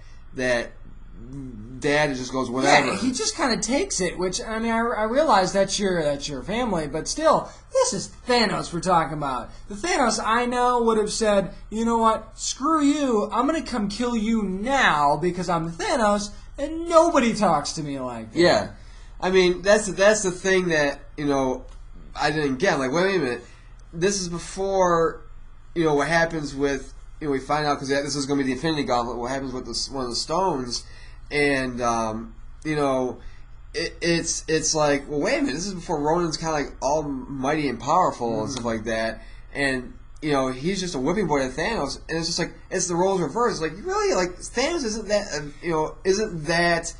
dad just goes whatever. Yeah, he just kind of takes it, which, I mean, I realize that's your family, but still, this is Thanos we're talking about. The Thanos I know would have said, you know what, screw you, I'm going to come kill you now because I'm Thanos, and nobody talks to me like that. Yeah. I mean, that's the thing that, I didn't get. Like, wait a minute. This is before, what happens with, we find out, because this is going to be the Infinity Gauntlet, what happens with one of the stones, and, it's like, well, wait a minute, this is before Ronan's kind of like almighty and powerful and stuff like that, and, he's just a whipping boy to Thanos, and it's just like, it's the roles reversed. Like, really? Like, Thanos isn't that,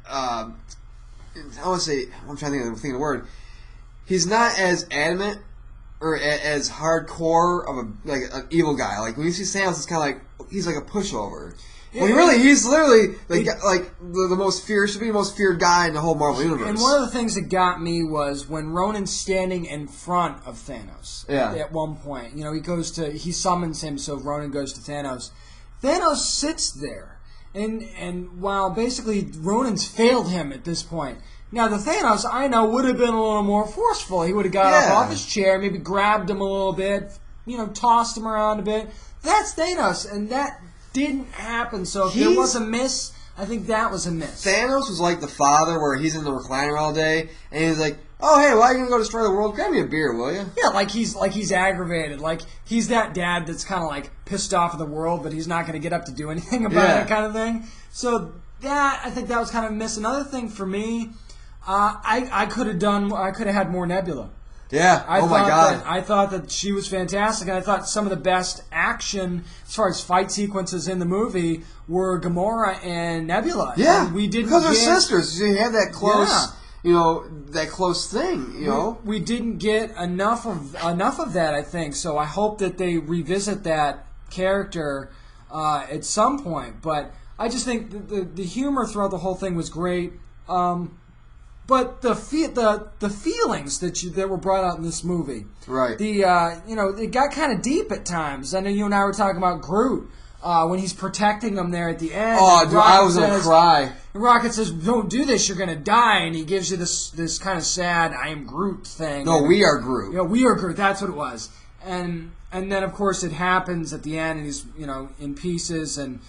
I want to say, I'm trying to think of the word, he's not as adamant or as hardcore of an evil guy. Like, when you see Thanos, it's kind of like, he's like a pushover. Well, he's literally the most feared, should be the most feared guy in the whole Marvel universe. And one of the things that got me was when Ronan's standing in front of Thanos. Yeah. At one point, he summons him, so Ronan goes to Thanos. Thanos sits there, and while basically Ronan's failed him at this point, Now, the Thanos, I know, would have been a little more forceful. He would have got up off his chair, maybe grabbed him a little bit, tossed him around a bit. That's Thanos, and that didn't happen. So if there was a miss, I think that was a miss. Thanos was like the father where he's in the recliner all day, and he's like, oh, hey, why are you going to go destroy the world? Grab me a beer, will you? Yeah, like he's aggravated. Like he's that dad that's kind of like pissed off at the world, but he's not going to get up to do anything about it kind of thing. So I think that was kind of a miss. Another thing for me, I could have had more Nebula. Yeah. My God. I thought that she was fantastic, and I thought some of the best action as far as fight sequences in the movie were Gamora and Nebula. Yeah. And we didn't because they're sisters. You have that close. Yeah. That close thing, We didn't get enough of that, I think. So I hope that they revisit that character at some point. But I just think the humor throughout the whole thing was great. But the feelings that were brought out in this movie, right? It got kind of deep at times. I know you and I were talking about Groot. When he's protecting them there at the end. Oh, dude, I was going to cry. And Rocket says, don't do this, you're going to die. And he gives you this kind of sad, I am Groot thing. No, we are Groot. Yeah, we are Groot. That's what it was. And then, of course, it happens at the end, and he's, in pieces. And,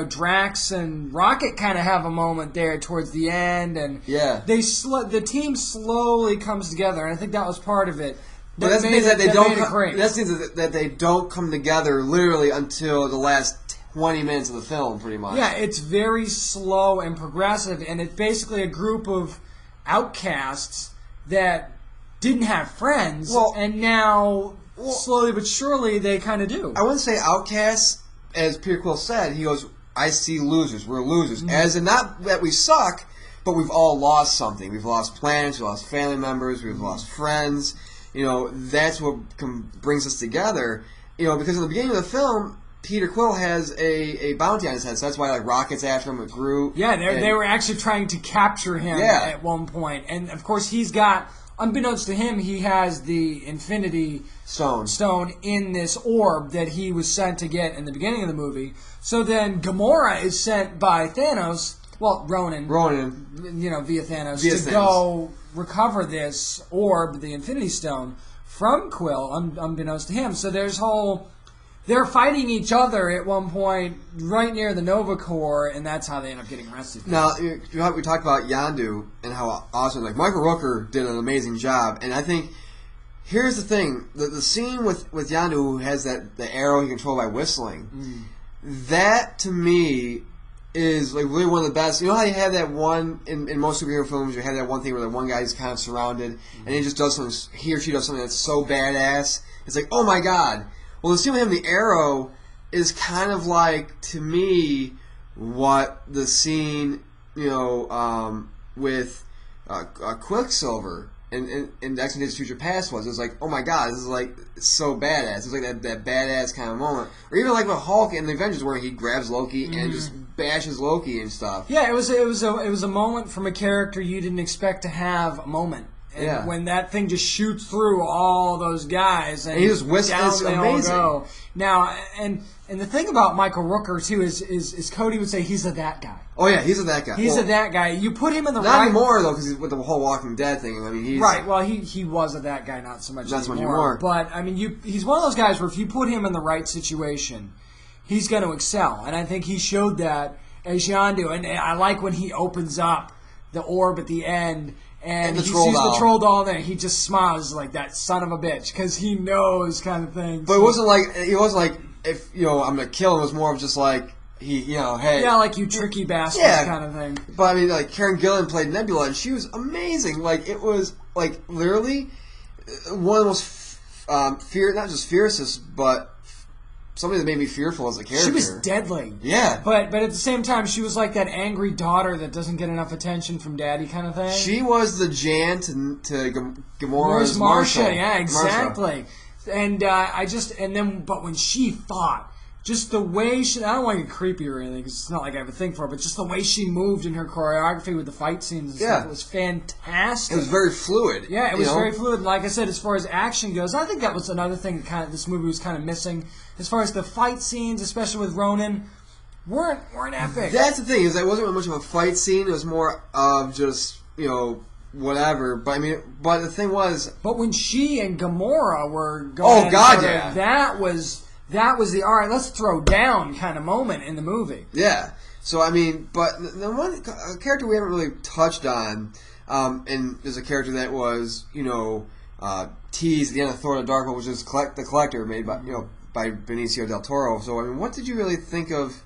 Drax and Rocket kind of have a moment there towards the end. And the team slowly comes together, and I think that was part of it. But that means that they don't come together literally until the last 20 minutes of the film, pretty much. Yeah, it's very slow and progressive, and it's basically a group of outcasts that didn't have friends, and now slowly but surely they kind of do. I wouldn't say outcasts, as Peter Quill said. He goes, "I see losers. We're losers." Mm-hmm. As in, not that we suck, but we've all lost something. We've lost planets. We've lost family members. We've lost friends. That's what brings us together. Because in the beginning of the film, Peter Quill has a bounty on his head, so that's why Rocket's after him with Groot. Yeah, they were actually trying to capture him at one point, and of course he's got, unbeknownst to him, he has the Infinity Stone in this orb that he was sent to get in the beginning of the movie. So then Gamora is sent by Thanos. Well, Ronan, via Thanos, go recover this orb, the Infinity Stone, from Quill, unbeknownst to him. So they're fighting each other at one point right near the Nova Corps, and that's how they end up getting arrested. Now, we talked about Yondu and how awesome, Michael Rooker did an amazing job, and I think, here's the thing, the scene with Yondu, who has the arrow he controlled by whistling, that, to me, is really one of the best. You know how you have that one in most superhero films? You have that one thing where the one guy is kind of surrounded, and he just does something. He or she does something that's so badass. It's like, oh my god. Well, the scene with him, the arrow, is kind of like, to me, what the scene with Quicksilver in X-Men Days of Future Past was. It was like, oh my god, this is so badass. It's like that badass kind of moment. Or even like with Hulk in the Avengers, where he grabs Loki and just bashes Loki and stuff. Yeah, it was a moment from a character you didn't expect to have a moment. And when that thing just shoots through all those guys and he just whistles, down it's they amazing. all go. Now, and the thing about Michael Rooker too is Cody would say he's a that guy. Oh yeah, he's a that guy. He's a that guy. You put him in the not anymore though, because with the whole Walking Dead thing. I mean, he's right. Well, he was a that guy, not so much anymore. But I mean, he's one of those guys where if you put him in the right situation, he's going to excel. And I think he showed that as Yondu. And I like when he opens up the orb at the end. And he sees the troll doll there. He just smiles like that son of a bitch because he knows kind of thing. But it wasn't like if I'm gonna kill him. It was more of just like hey, like you tricky bastard kind of thing. But I mean, Karen Gillan played Nebula, and she was amazing. It was literally one of the most not just fiercest, but somebody that made me fearful as a character. She was deadly. Yeah. But at the same time, she was like that angry daughter that doesn't get enough attention from daddy kind of thing. She was the Jan to Gamora's Marshall. Yeah, exactly. Marsha. But when she fought, just the way she, I don't want to get creepy or anything, 'cause it's not like I have a thing for her, but just the way she moved in her choreography with the fight scenes and stuff, it was fantastic. It was very fluid. Yeah, it was very fluid. And like I said, as far as action goes, I think that was another thing that this movie was kind of missing. As far as the fight scenes, especially with Ronan, weren't epic. That's the thing, is that it wasn't much of a fight scene. It was more of just whatever. But I mean, but the thing was, but when she and Gamora were going, that was the all right, let's throw down kind of moment in the movie. Yeah. So I mean, but the one character we haven't really touched on, and there's a character that was teased at the end of Thor: The Dark World, which is the Collector, made by by Benicio del Toro. So I mean, what did you really think of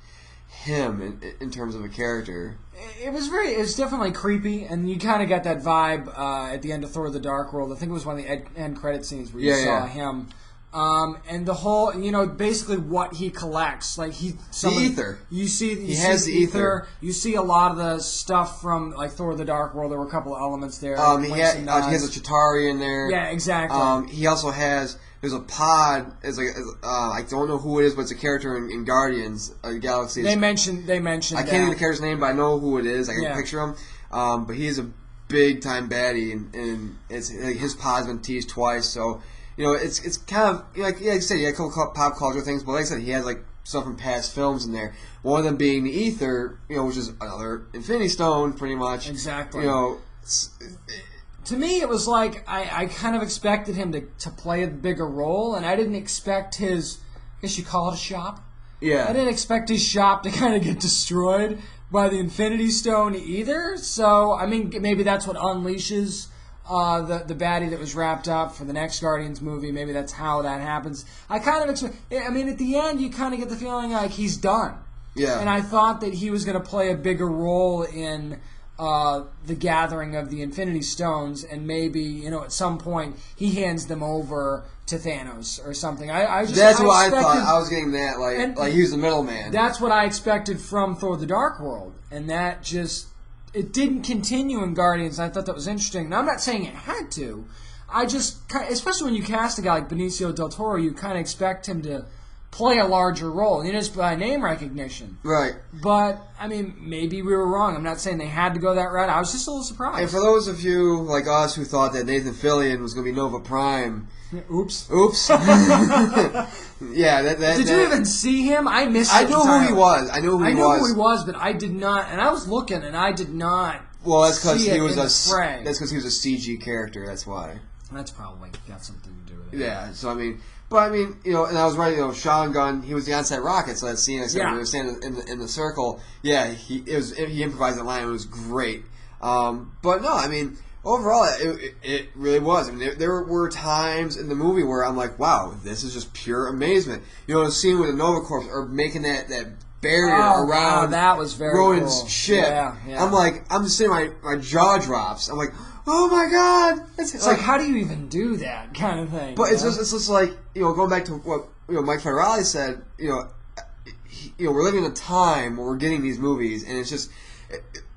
him in terms of a character? It was definitely creepy, and you kind of got that vibe at the end of Thor: The Dark World. I think it was one of the end credit scenes where you saw him. And the whole, basically what he collects, like the ether. You see, he has the ether. You see a lot of the stuff from like Thor: The Dark World. There were a couple of elements there. He has a Chitauri in there. Yeah, exactly. He also has. There's a pod. I don't know who it is, but it's a character in Guardians of the Galaxy. They mentioned. I can't think of the character's name, but I know who it is. I can picture him. But he is a big time baddie, and it's like his pod's been teased twice. So. It's kind of like I said, he had a couple pop culture things, but like I said, he has like stuff from past films in there. One of them being the ether, which is another Infinity Stone, pretty much. Exactly. To me, it was like I kind of expected him to play a bigger role, and I didn't expect his. I guess you call it a shop. Yeah. I didn't expect his shop to kind of get destroyed by the Infinity Stone either. So I mean, maybe that's what unleashes. The baddie that was wrapped up for the next Guardians movie, maybe that's how that happens. I kind of expect. I mean, at the end, you kind of get the feeling like he's done. Yeah. And I thought that he was going to play a bigger role in the gathering of the Infinity Stones, and maybe at some point he hands them over to Thanos or something. That's what I thought. I was getting that like he was the middleman. That's what I expected from Thor: The Dark World, and that just. It didn't continue in Guardians, and I thought that was interesting. Now, I'm not saying it had to. I just, especially when you cast a guy like Benicio del Toro, you kind of expect him to play a larger role, just by name recognition. Right. But, I mean, maybe we were wrong. I'm not saying they had to go that route. I was just a little surprised. And for those of you like us who thought that Nathan Fillion was going to be Nova Prime... Oops. Yeah, Did you even see him? I missed it. I knew who he was. I knew who he was, but I did not. And I was looking, and I did not. Well, that's because he was a CG character. That's why. That's probably got something to do with it. Yeah. So I mean, and I was right. Sean Gunn, he was the on-set rocket. So that scene I said when we were standing in the circle. Yeah, he improvised that line. It was great. But no, I mean. Overall, it really was. I mean, there were times in the movie where I'm like, wow, this is just pure amazement. The scene with the Nova Corps or making that barrier around that was very Rowan's cool. ship. Yeah. I'm just sitting, my jaw drops. I'm like, oh my god! It's like, how do you even do that kind of thing? But it's just like, going back to what Mike Farrelly said, we're living in a time where we're getting these movies, and it's just,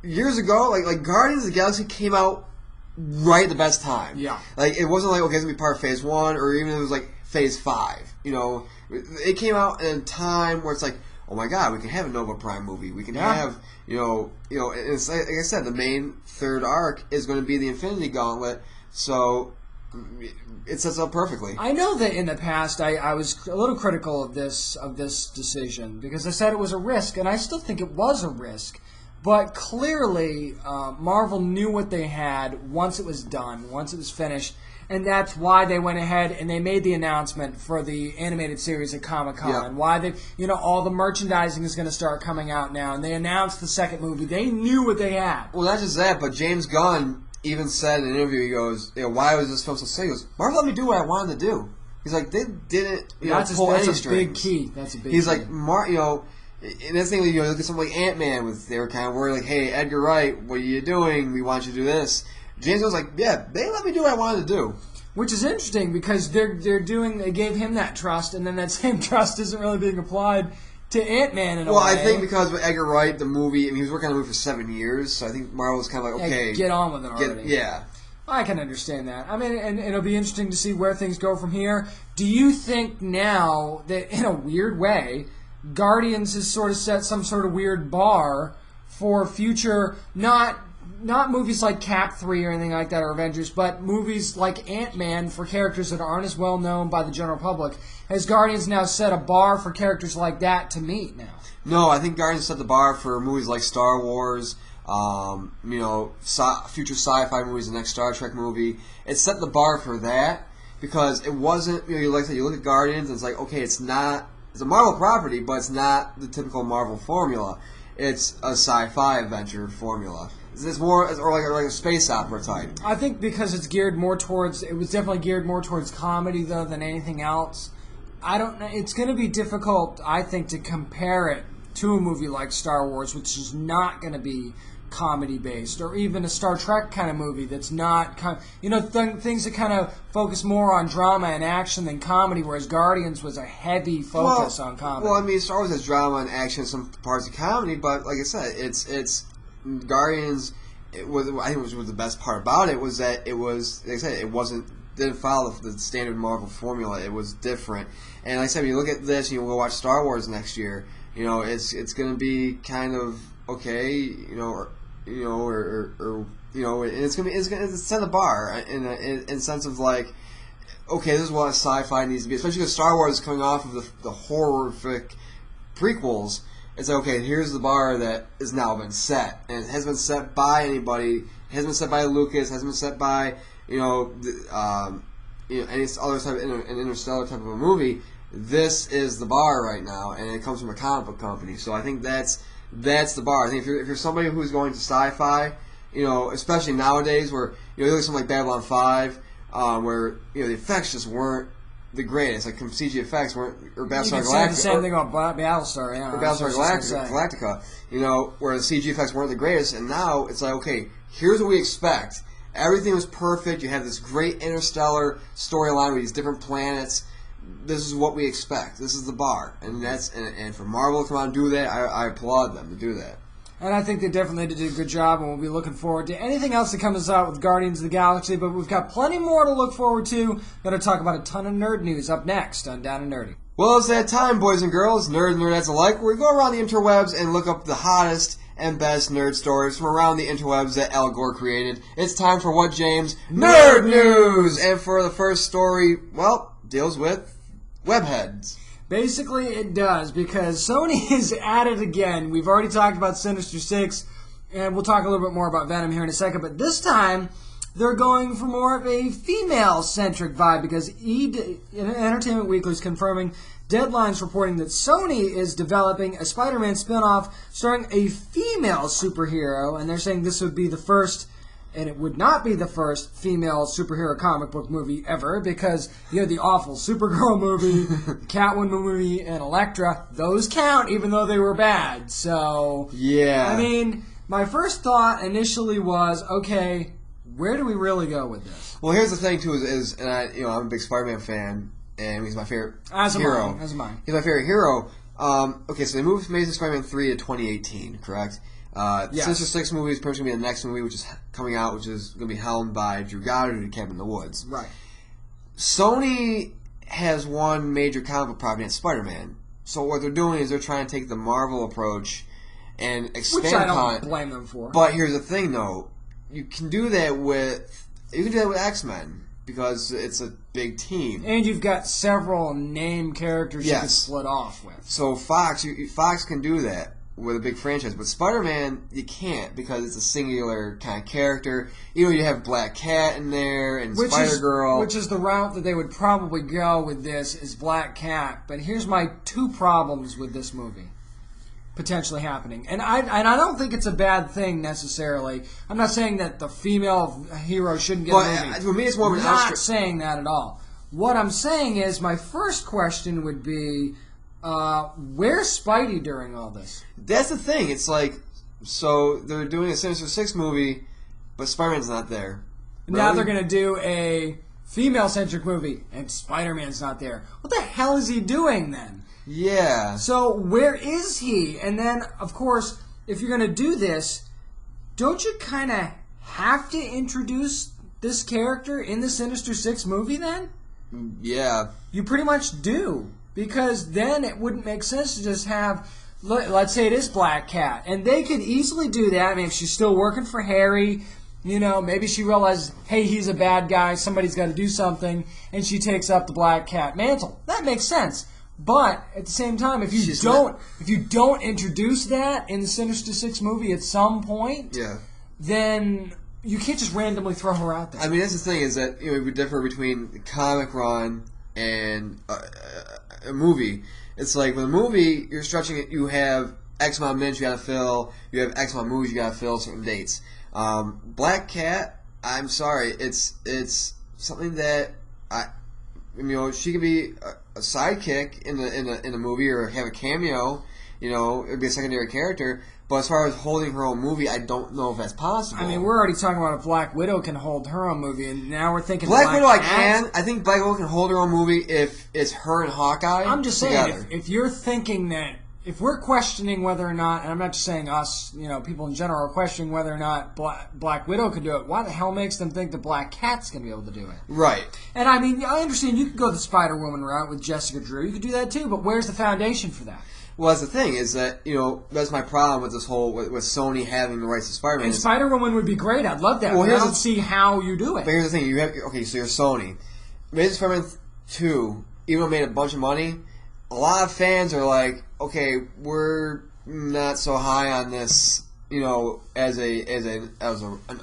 years ago, like Guardians of the Galaxy came out right at the best time. Yeah. Like, it wasn't like, okay, it's going to be part of Phase 1, or even if it was like Phase 5. It came out in a time where it's like, oh my god, we can have a Nova Prime movie. We can have, it's like I said, the main third arc is going to be the Infinity Gauntlet, so it sets up perfectly. I know that in the past I was a little critical of this decision, because I said it was a risk, and I still think it was a risk. But clearly, Marvel knew what they had once it was done, once it was finished, and that's why they went ahead and they made the announcement for the animated series at Comic-Con. Yeah. Why they, all the merchandising is going to start coming out now, and they announced the second movie. They knew what they had. Well, not just that, but James Gunn even said in an interview, he goes, why was this film so sick? He goes, Marvel let me do what I wanted to do. He's like, they didn't pull any strings. That's a big key. That's a big key. He's like, and that's the thing, look at something like Ant-Man, they were kind of worried, like, hey, Edgar Wright, what are you doing? We want you to do this. James was like, yeah, they let me do what I wanted to do. Which is interesting, because they gave him that trust, and then that same trust isn't really being applied to Ant-Man in a way. Well, I think because with Edgar Wright, the movie, he was working on the movie for 7 years, so I think Marvel was kind of like, okay. Get on with it already. Yeah. I can understand that. I mean, and it'll be interesting to see where things go from here. Do you think now that, in a weird way, Guardians has sort of set some sort of weird bar for future, not movies like Cap 3 or anything like that, or Avengers, but movies like Ant-Man for characters that aren't as well known by the general public? Has Guardians now set a bar for characters like that to meet now? No, I think Guardians set the bar for movies like Star Wars, future sci-fi movies, the next Star Trek movie. It set the bar for that because it wasn't, like I said, you look at Guardians and it's like, okay, it's a Marvel property, but it's not the typical Marvel formula. It's a sci-fi adventure formula. It's more, or like a space opera type. I think because it's geared more towards, it was definitely geared more towards comedy though than anything else. I don't know. It's going to be difficult, I think, to compare it to a movie like Star Wars, which is not going to be comedy based, or even a Star Trek kind of movie that's not, things that kind of focus more on drama and action than comedy, whereas Guardians was a heavy focus on comedy. Well, I mean, Star Wars has drama and action, some parts of comedy, but like I said, it's Guardians. I think it was the best part about it was that it was, like I said, didn't follow the standard Marvel formula. It was different, and like I said, when you look at this, and you go watch Star Wars next year. It's going to be kind of okay, and it's going to set the bar in the sense of like, okay, this is what sci-fi needs to be, especially because Star Wars is coming off of the horrific prequels. It's like, okay, here's the bar that has now been set, and it hasn't been set by anybody. It hasn't been set by Lucas. It hasn't been set by any other type of an interstellar type of a movie. This is the bar right now, and it comes from a comic book company. So I think that's the bar. I think if you're somebody who's going to sci-fi, especially nowadays, where you look at something like Babylon 5, where the effects just weren't the greatest. Like CG effects weren't, or Battlestar Galactica. The same thing about Battlestar, yeah. Or Battlestar Galactica, where the CG effects weren't the greatest, and now it's like, okay, here's what we expect. Everything was perfect. You have this great interstellar storyline with these different planets. This is what we expect. This is the bar, and for Marvel to come out and do that, I applaud them to do that. And I think they definitely did a good job, and we'll be looking forward to anything else that comes out with Guardians of the Galaxy. But we've got plenty more to look forward to. Going to talk about a ton of nerd news up next on Down and Nerdy. Well, it's that time, boys and girls, nerds and nerdettes alike, where we go around the interwebs and look up the hottest and best nerd stories from around the interwebs that Al Gore created. It's time for what, James? Nerd News! And for the first story, well, deals with webheads. Basically, it does, because Sony is at it again. We've already talked about Sinister Six, and we'll talk a little bit more about Venom here in a second, but this time, they're going for more of a female-centric vibe, because Entertainment Weekly is confirming, Deadline's reporting that Sony is developing a Spider-Man spin-off starring a female superhero, and they're saying this would be the first, and it would not be the first female superhero comic book movie ever, because you had the awful Supergirl movie, Catwoman movie, and Elektra. Those count, even though they were bad. So, yeah. I mean, my first thought initially was, okay, where do we really go with this? Well, here's the thing, too, is I'm a big Spider-Man fan, and he's my favorite hero. As am I. He's my favorite hero. Okay, so they moved Amazing Spider-Man 3 to 2018, correct? Yes. Sinister Six movie is probably going to be the next movie, which is coming out, which is going to be helmed by Drew Goddard and Cabin in the Woods. Right. Sony has one major comic book property, that's Spider-Man. So what they're doing is they're trying to take the Marvel approach and expand Which I upon don't blame them for. But here's the thing, though. You can do that with X-Men, because it's a big team. And you've got several named characters you can split off with. So Fox can do that with a big franchise, but Spider-Man, you can't, because it's a singular kind of character. You have Black Cat in there, and Spider-Girl. Which is the route that they would probably go with this, is Black Cat. But here's my two problems with this movie potentially happening. And I don't think it's a bad thing, necessarily. I'm not saying that the female hero shouldn't get a movie. For me, it's more of an I'm not saying that at all. What I'm saying is, my first question would be, where's Spidey during all this? That's the thing. It's like, so they're doing a Sinister Six movie, but Spider-Man's not there. Really? Now they're going to do a female-centric movie, and Spider-Man's not there. What the hell is he doing then? Yeah. So where is he? And then, of course, if you're going to do this, don't you kind of have to introduce this character in the Sinister Six movie then? Yeah. You pretty much do. Because then it wouldn't make sense to just have, let's say it is Black Cat. And they could easily do that. I mean, if she's still working for Harry, maybe she realizes, hey, he's a bad guy, somebody's got to do something, and she takes up the Black Cat mantle. That makes sense. But at the same time, if you don't introduce that in the Sinister Six movie at some point, then you can't just randomly throw her out there. I mean, that's the thing is that we differ between the comic run and a movie. It's like with a movie, you're stretching it. You have X amount of minutes you got to fill. You have X amount of movies you got to fill certain dates. Black Cat, I'm sorry, it's something that she could be a sidekick in a movie or have a cameo. It'd be a secondary character. But as far as holding her own movie, I don't know if that's possible. I mean, we're already talking about if Black Widow can hold her own movie, and now we're thinking Black Widow. Cat. I think Black Widow can hold her own movie if it's her and Hawkeye. I'm just saying, if you're thinking that, if we're questioning whether or not, and I'm not just saying us, people in general are questioning whether or not Black Widow could do it, why the hell makes them think that Black Cat's going to be able to do it? Right. And I mean, I understand you could go the Spider-Woman route with Jessica Drew. You could do that too, but where's the foundation for that? Well, that's the thing, is that, that's my problem with this whole, with Sony having the rights to Spider-Man. And Spider-Woman would be great. I'd love that. Well, I don't see how you do it. But here's the thing. So you're Sony. Amazing Spider-Man 2, even though it made a bunch of money, a lot of fans are like, okay, we're not so high on this, as an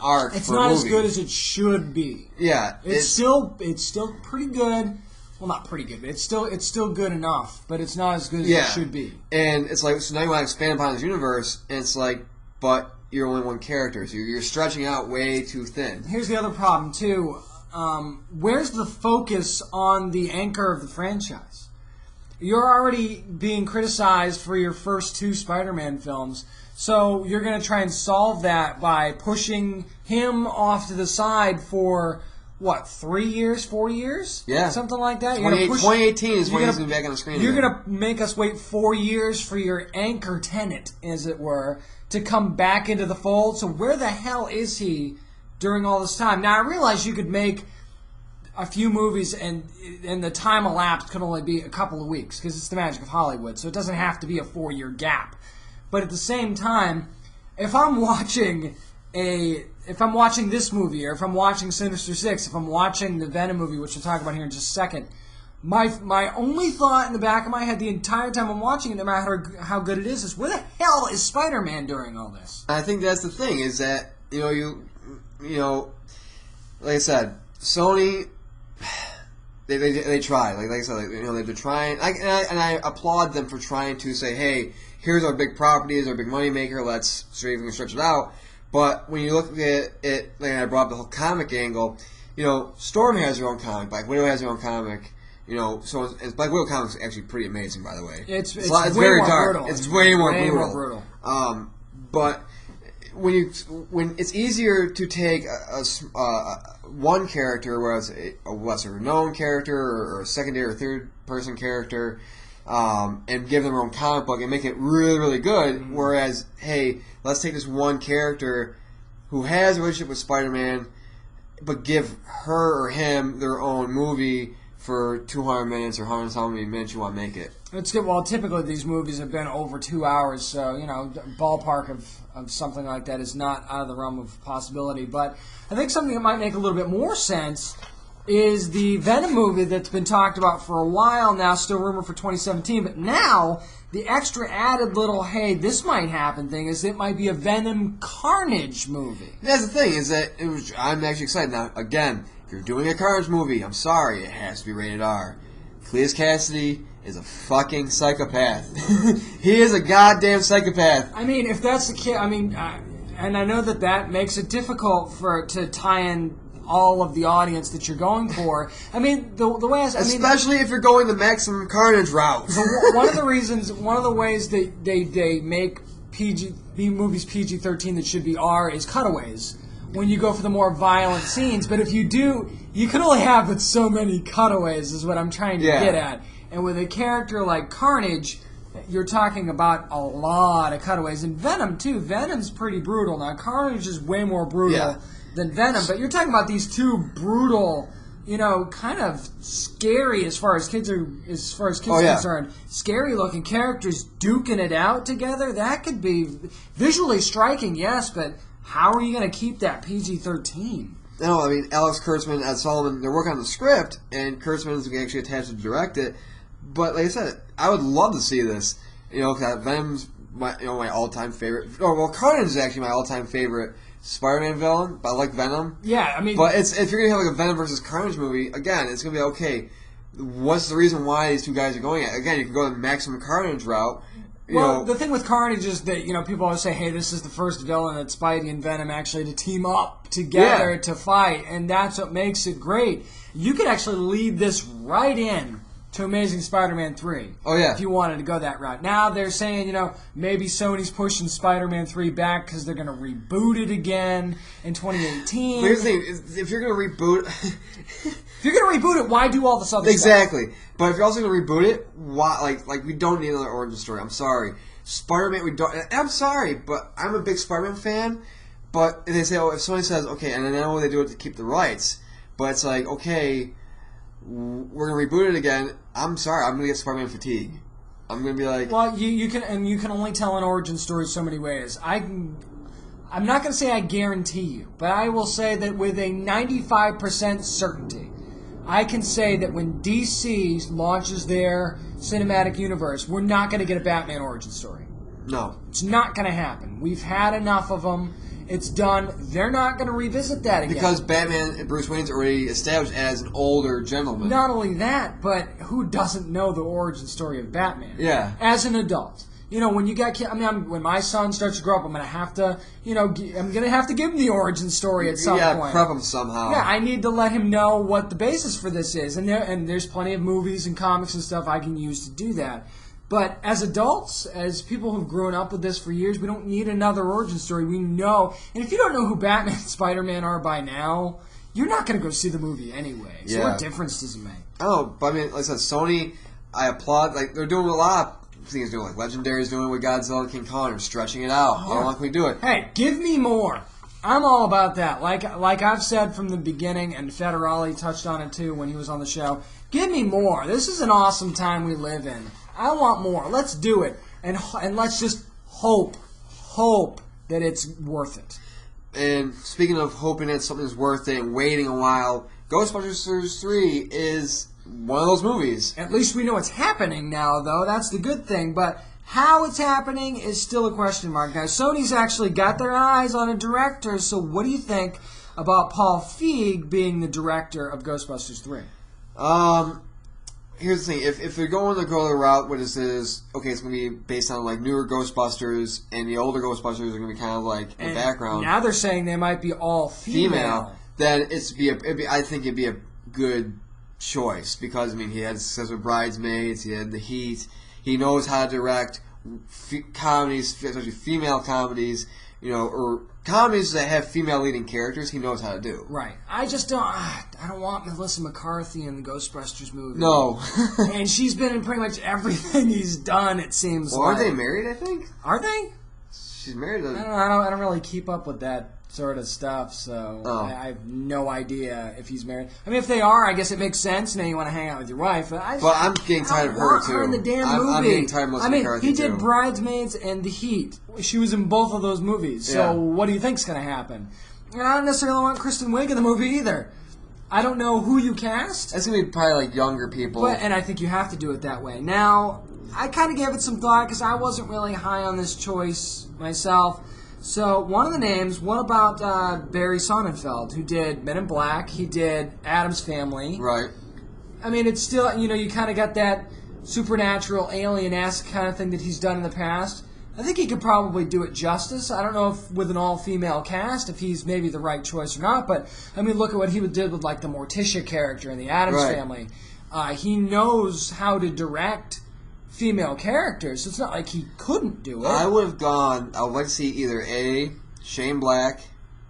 arc. It's for not a movie. as good as it should be. Yeah, it's still pretty good. Well, not pretty good, but it's still good enough. But it's not as good as it should be. And it's like, so now you want to expand upon this universe, and it's like, but you're only one character, so you're stretching out way too thin. Here's the other problem too. Where's the focus on the anchor of the franchise? You're already being criticized for your first 2 Spider-Man films, so you're going to try and solve that by pushing him off to the side for, 3 years, 4 years? Yeah. Something like that? 2018 is when he's going to be back on the screen. You're going to make us wait 4 years for your anchor tenant, as it were, to come back into the fold. So where the hell is he during all this time? Now, I realize you could make a few movies and the time elapsed could only be a couple of weeks because it's the magic of Hollywood, so it doesn't have to be a 4-year gap. But at the same time, if I'm watching this movie, or if I'm watching Sinister Six, if I'm watching the Venom movie, which we'll talk about here in just a second, my only thought in the back of my head the entire time I'm watching it, no matter how good it is where the hell is Spider-Man during all this? I think that's the thing, is that like I said, Sony. They tried. Like I said, they're trying. And I applaud them for trying to say, hey, here's our big properties, our big moneymaker, let's see if we can stretch it out. But when you look at it, like I brought up the whole comic angle, Storm has her own comic, Black Widow has her own comic, so Black Widow comics is actually pretty amazing, by the way. It's very dark. Brutal. It's way more brutal. But when it's easier to take one character, whereas a lesser known character or a secondary or third person character, and give them their own comic book and make it really, really good. Mm-hmm. Whereas, hey, let's take this one character who has a relationship with Spider-Man, but give her or him their own movie for 200 minutes or how many minutes you want to make it. It's good. Well, typically these movies have been over 2 hours, so ballpark of something like that is not out of the realm of possibility. But I think something that might make a little bit more sense is the Venom movie that's been talked about for a while now, still rumored for 2017. But now the extra added little, hey, this might happen thing is it might be a Venom Carnage movie. That's the thing, is that I'm actually excited. Now, again, if you're doing a Carnage movie, I'm sorry, it has to be rated R. Cletus Cassidy is a fucking psychopath. He is a goddamn psychopath. I mean, if that's the case, and I know that makes it difficult to tie in all of the audience that you're going for. I mean, the way especially if you're going the maximum carnage route. one of the ways that they make movies PG-13 that should be R is cutaways. When you go for the more violent scenes, but if you do, you can only have but so many cutaways. Is what I'm trying to get at. And with a character like Carnage, you're talking about a lot of cutaways. And Venom, too. Venom's pretty brutal. Now, Carnage is way more brutal than Venom, but you're talking about these two brutal, kind of scary as far as kids are concerned, scary-looking characters duking it out together. That could be visually striking, yes, but how are you going to keep that PG-13? No, I mean, Alex Kurtzman, Ed Sullivan, they're working on the script, and Kurtzman is actually attached to direct it. But like I said, I would love to see this. You know, because Venom's my all-time favorite. Oh, well, Carnage is actually my all-time favorite Spider-Man villain, but I like Venom. Yeah, I mean... But if you're going to have like a Venom versus Carnage movie, again, it's going to be, okay, what's the reason why these two guys are going at? Again, you can go the Maximum Carnage route. The thing with Carnage is that, people always say, hey, this is the first villain that Spidey and Venom actually to team up together to fight, and that's what makes it great. You could actually lead this right in to Amazing Spider-Man 3. Oh, yeah. If you wanted to go that route. Now they're saying, maybe Sony's pushing Spider-Man 3 back because they're going to reboot it again in 2018. But here's the thing, if you're going to reboot... if you're going to reboot it, why do all this other stuff? Exactly. But if you're also going to reboot it, why? Like we don't need another origin story. I'm sorry. Spider-Man, we don't... I'm sorry, but I'm a big Spider-Man fan, but they say, if Sony says, okay, and I know they do it to keep the rights, but it's like, okay... we're going to reboot it again. I'm sorry, I'm going to get Spider-Man fatigue. I'm going to be like... Well, you can only tell an origin story so many ways. I'm not going to say I guarantee you, but I will say that with a 95% certainty, I can say that when DC launches their cinematic universe, we're not going to get a Batman origin story. No. It's not going to happen. We've had enough of them. It's done. They're not going to revisit that again. Because Batman, Bruce Wayne's already established as an older gentleman. Not only that, but who doesn't know the origin story of Batman? Yeah. As an adult. When you got kids, when my son starts to grow up, I'm going to have to, I'm going to have to give him the origin story at some point. Yeah, prep him somehow. Yeah, I need to let him know what the basis for this is. And there's plenty of movies and comics and stuff I can use to do that. But as adults, as people who've grown up with this for years, we don't need another origin story. We know. And if you don't know who Batman and Spider-Man are by now, you're not going to go see the movie anyway. So what difference does it make? Oh, but like I said, Sony, I applaud. Like, they're doing a lot of things. Like Legendary's doing it with Godzilla and King Kong. They're stretching it out. How long can we do it? Hey, give me more. I'm all about that. Like I've said from the beginning, and Federale touched on it too when he was on the show. Give me more. This is an awesome time we live in. I want more. Let's do it, and let's just hope that it's worth it. And speaking of hoping that something's worth it and waiting a while, Ghostbusters 3 is one of those movies. At least we know it's happening now, though. That's the good thing. But how it's happening is still a question mark. Now, Sony's actually got their eyes on a director, so what do you think about Paul Feig being the director of Ghostbusters 3? Here's the thing: if they're going to go the route where this is, okay, it's going to be based on like newer Ghostbusters, and the older Ghostbusters are going to be kind of like in the background. Now they're saying they might be all female. Then I think it'd be a good choice because he had success with Bridesmaids, he had The Heat, he knows how to direct comedies, especially female comedies, or comedies that have female leading characters. He knows how to do. Right. I just don't. I don't want Melissa McCarthy in the Ghostbusters movie. No. And she's been in pretty much everything he's done. It seems. Well, aren't they married? I think. Are they? She's married. I don't really keep up with that sort of stuff, so I have no idea if he's married. If they are, I guess it makes sense. Now you want to hang out with your wife. But I'm getting tired of her too. Her in the damn movie. I'm getting tired of Melissa McCarthy he did Bridesmaids and The Heat. She was in both of those movies. So what do you think's going to happen? And I don't necessarily want Kristen Wiig in the movie either. I don't know who you cast. It's going to be probably like younger people. And I think you have to do it that way. Now, I kind of gave it some thought because I wasn't really high on this choice myself. So, one of the names, what about Barry Sonnenfeld, who did Men in Black? He did Addams Family. Right. It's still, you kind of got that supernatural, alien-esque kind of thing that he's done in the past. I think he could probably do it justice. I don't know if with an all-female cast, if he's maybe the right choice or not, but, look at what he did with, like, the Morticia character in the Addams Family. He knows how to direct female characters, so it's not like he couldn't do it. I would like to see either A, Shane Black,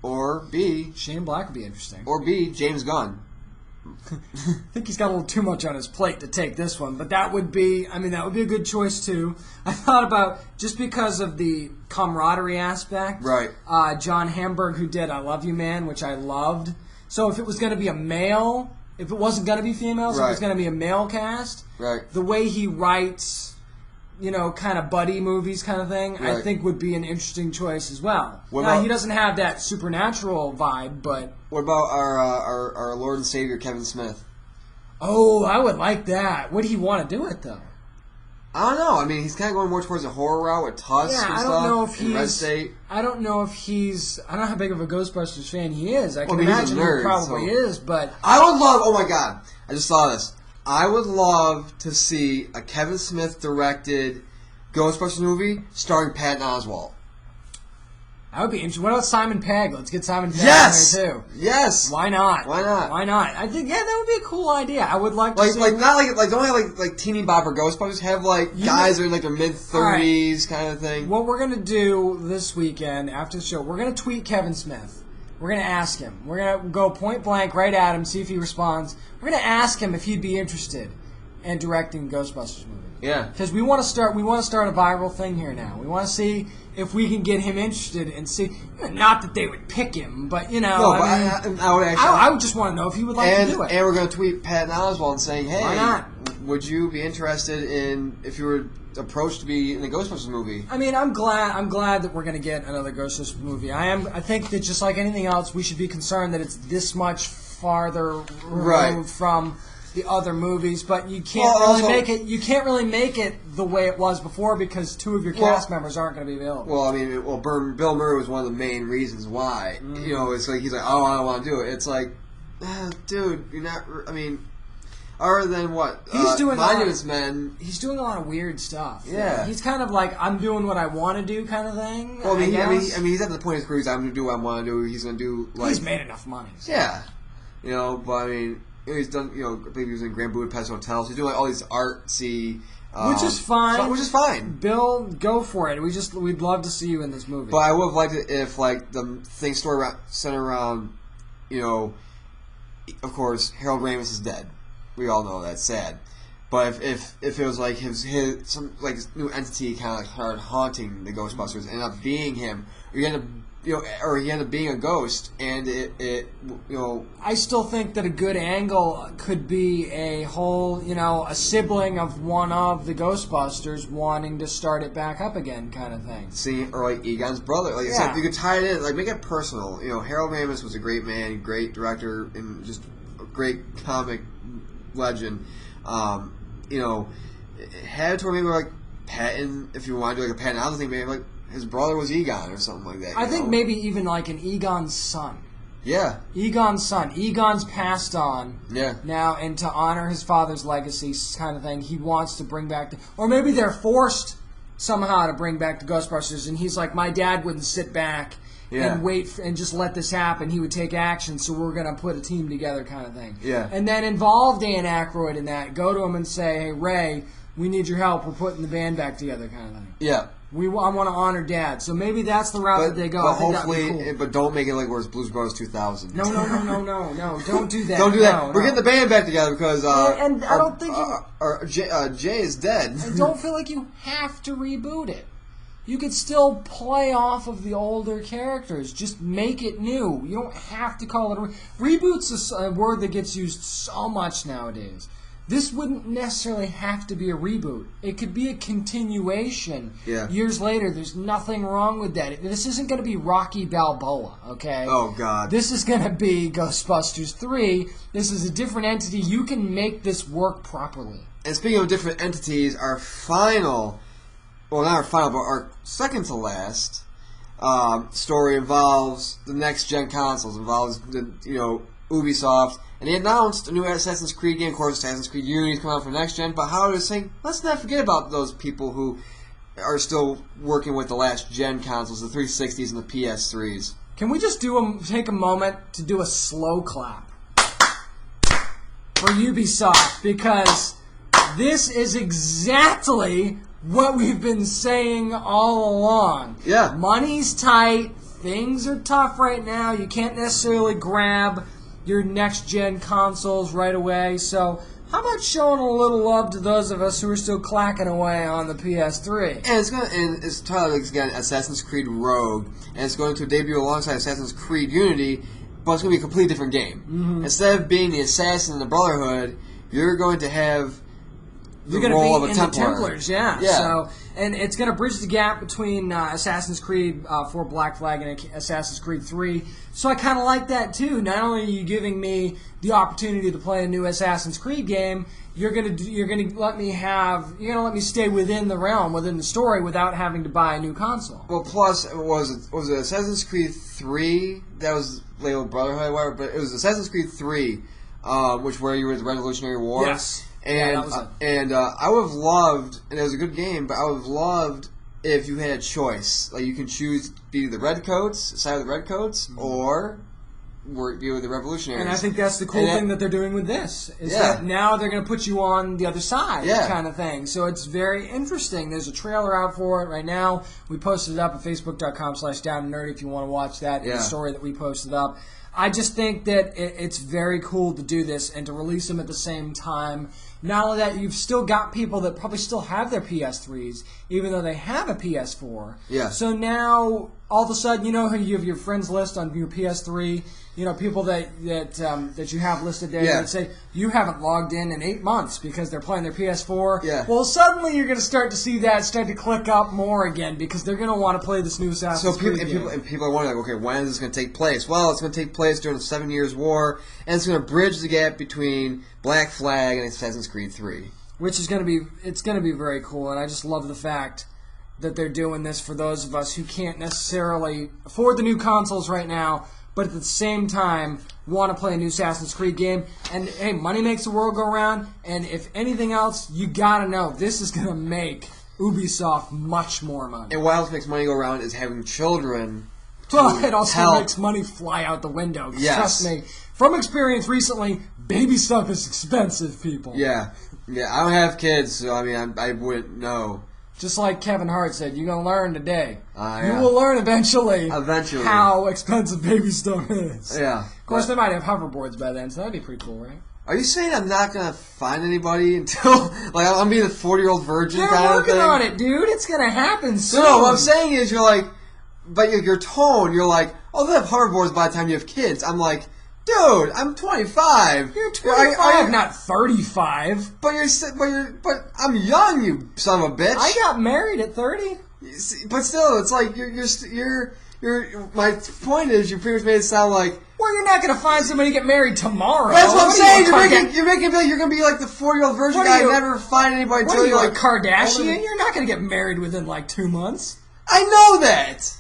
or B... Shane Black would be interesting. Or B, James Gunn. I think he's got a little too much on his plate to take this one, but that would be a good choice too. I thought about, just because of the camaraderie aspect, right? John Hamburg, who did I Love You Man, which I loved. So if it was going to be a male... If it wasn't going to be female, so it was going to be a male cast, the way he writes, kind of buddy movies kind of thing, I think would be an interesting choice as well. Now, he doesn't have that supernatural vibe, but... What about our Lord and Savior, Kevin Smith? Oh, I would like that. Would he want to do it though? I don't know. I mean, he's kind of going more towards the horror route with Tusk and I stuff. don't know if in Red he's. State. I don't know if he's. I don't know how big of a Ghostbusters fan he is. I can Well, I mean, imagine he's a nerd, he probably so- is, but I would love. Oh my god! I just saw this. I would love to see a Kevin Smith directed Ghostbusters movie starring Patton Oswalt. that would be interesting. What about Simon Pegg? Let's get Simon Pegg Yes. in there too. Yes. Why not? Why not? Why not? I think that would be a cool idea. I would like to see. Don't have like teeny bopper Ghostbusters. Have like guys that are in like their mid-30s kind of thing. What we're going to do this weekend after the show, we're going to tweet Kevin Smith. We're going to ask him. We're going to go point blank right at him, see if he responds. We're going to ask him if he'd be interested in directing the Ghostbusters movie. Yeah. Because we want to start a viral thing here now. We want to see if we can get him interested and see. Not that they would pick him, but you know. No, but I would actually. I would just want to know if he would like to do it. And we're going to tweet Patton Oswalt and saying, "Hey, Why not? Would you be interested in if you were approached to be in the Ghostbusters movie?" I mean, I'm glad that we're going to get another Ghostbusters movie. I think that just like anything else, we should be concerned that it's this much farther removed from the other movies. But you can't make it. You can't really make it the way it was before because two of your cast members aren't going to be available. Well, I mean, Bill Murray was one of the main reasons why. You know, it's like he's like, "Oh, I don't want to do it." It's like, dude, you're not. I mean. Other than what? He's doing Monuments Men. He's doing a lot of weird stuff. Yeah. He's kind of like, I'm doing what I want to do kind of thing. Well, I mean, guess. he's at the point of his career. I'm going to do what I want to do. He's going to do like. He's made enough money. So. Yeah. You know, but I mean, he's done. You know, I believe he was in Grand Budapest Hotel. So he's doing like all these artsy. Which is fine. Which is fine. Bill, go for it. We'd love to see you in this movie. But I would have liked it if like the centered around, you know, of course, Harold Ramis is dead. We all know that's sad, but if it was like his some like this new entity kind of like started haunting the Ghostbusters, ended up being him, or he ended up being a ghost, and it you know. I still think that a good angle could be a whole a sibling of one of the Ghostbusters wanting to start it back up again, kind of thing. See, or like Egon's brother, like I said, you could tie it in, like make it personal. You know, Harold Ramis was a great man, great director, and just a great comic legend. You know, had to maybe like Patton, if you want to do like a Patton Oswalt thing, maybe like his brother was Egon or something like that. I think maybe even like an Egon's son. Yeah. Egon's son. Egon's passed on. Yeah. Now, and to honor his father's legacy kind of thing, he wants to bring back or maybe they're forced somehow to bring back the Ghostbusters, and he's like, my dad wouldn't sit back and wait and just let this happen. He would take action, so we're going to put a team together kind of thing. Yeah. And then involve Dan Aykroyd in that. Go to him and say, hey, Ray, we need your help. We're putting the band back together kind of thing. Yeah. I want to honor Dad. So maybe that's the route that they go. But I think hopefully, that'd be cool. but don't make it like where it's Blues Brothers 2000. No. Don't do that. Don't do that. No, We're getting the band back together because and I don't think Jay is dead. I don't feel like you have to reboot it. You could still play off of the older characters. Just make it new. You don't have to call it a reboot's a word that gets used so much nowadays. This wouldn't necessarily have to be a reboot. It could be a continuation. Yeah. Years later, there's nothing wrong with that. This isn't going to be Rocky Balboa, okay? Oh, God. This is going to be Ghostbusters 3. This is a different entity. You can make this work properly. And speaking of different entities, our final... Well, not our final, but our second to last story involves the next gen consoles. Involves Ubisoft, and they announced a new Assassin's Creed game. Of course, Assassin's Creed Unity is coming out for next gen. But how they're saying, let's not forget about those people who are still working with the last gen consoles, the 360s and the PS3s. Can we just take a moment to do a slow clap for Ubisoft, because this is exactly what we've been saying all along. Yeah. Money's tight. Things are tough right now. You can't necessarily grab your next-gen consoles right away. So how about showing a little love to those of us who are still clacking away on the PS3? And it's titled again Assassin's Creed Rogue, and it's going to debut alongside Assassin's Creed Unity, but it's going to be a completely different game. Mm-hmm. Instead of being the assassin in the Brotherhood, you're going to have you're going to role be of a in Templar. the Templars, yeah. Yeah. So, and it's going to bridge the gap between Assassin's Creed 4 Black Flag and Assassin's Creed 3. So I kind of like that too. Not only are you giving me the opportunity to play a new Assassin's Creed game, you're gonna let me stay within the realm, within the story, without having to buy a new console. Well, plus was it Assassin's Creed 3 that was labeled Brotherhood, or whatever, but it was Assassin's Creed 3, which where you were the Revolutionary War. Yes. And Yeah, that was it. I would have loved, and it was a good game, but I would have loved if you had a choice. Like you can choose to be the Redcoats, side of the Redcoats, or be with the Revolutionaries. And I think that's the cool thing that they're doing with this. Is that now they're going to put you on the other side kind of thing. So it's very interesting. There's a trailer out for it right now. We posted it up at facebook.com/downandnerdy if you want to watch that in the story that we posted up. I just think that it's very cool to do this and to release them at the same time. Not only that, you've still got people that probably still have their PS3s, even though they have a PS4. Yeah. So now, all of a sudden, you have your friends list on your PS3. People that you have listed there that say you haven't logged in 8 months because they're playing their PS4. Yeah. Well, suddenly you're going to start to see that start to click up more again because they're going to want to play this new Assassin's Creed game. People are wondering, okay, when is this going to take place? Well, it's going to take place during the 7 Years' War, and it's going to bridge the gap between Black Flag and Assassin's Creed 3. Which is going to be very cool, and I just love the fact that they're doing this for those of us who can't necessarily afford the new consoles right now, but at the same time want to play a new Assassin's Creed game. And hey, money makes the world go round, and if anything else, you gotta know this is gonna make Ubisoft much more money. And what else makes money go around is having children. Well, it also help. makes money fly out the window. Yes. Trust me, from experience recently, baby stuff is expensive, people. Yeah. I don't have kids, so I wouldn't know. Just like Kevin Hart said, you're going to learn today. Yeah. You will learn eventually Eventually. how expensive baby stuff is. Yeah. Of course, they might have hoverboards by then, so that'd be pretty cool, right? Are you saying I'm not going to find anybody until, like, I'm being the 40-year-old virgin They're kind of working thing? on it, dude. It's going to happen soon. No, what I'm saying is you're like, but your tone, you're like, oh, they'll have hoverboards by the time you have kids. I'm like, dude, I'm 25. You're 25, not 35. But I'm young, you son of a bitch. I got married at 30. But still, it's like you're. My point is, you pretty much made it sound like. Well, you're not going to find somebody to get married tomorrow. That's what I'm saying. You, You're making it like you're going to be like the 40-year-old virgin guy and never find anybody what until are you, you're like Kardashian? You're not going to get married within like 2 months. I know that.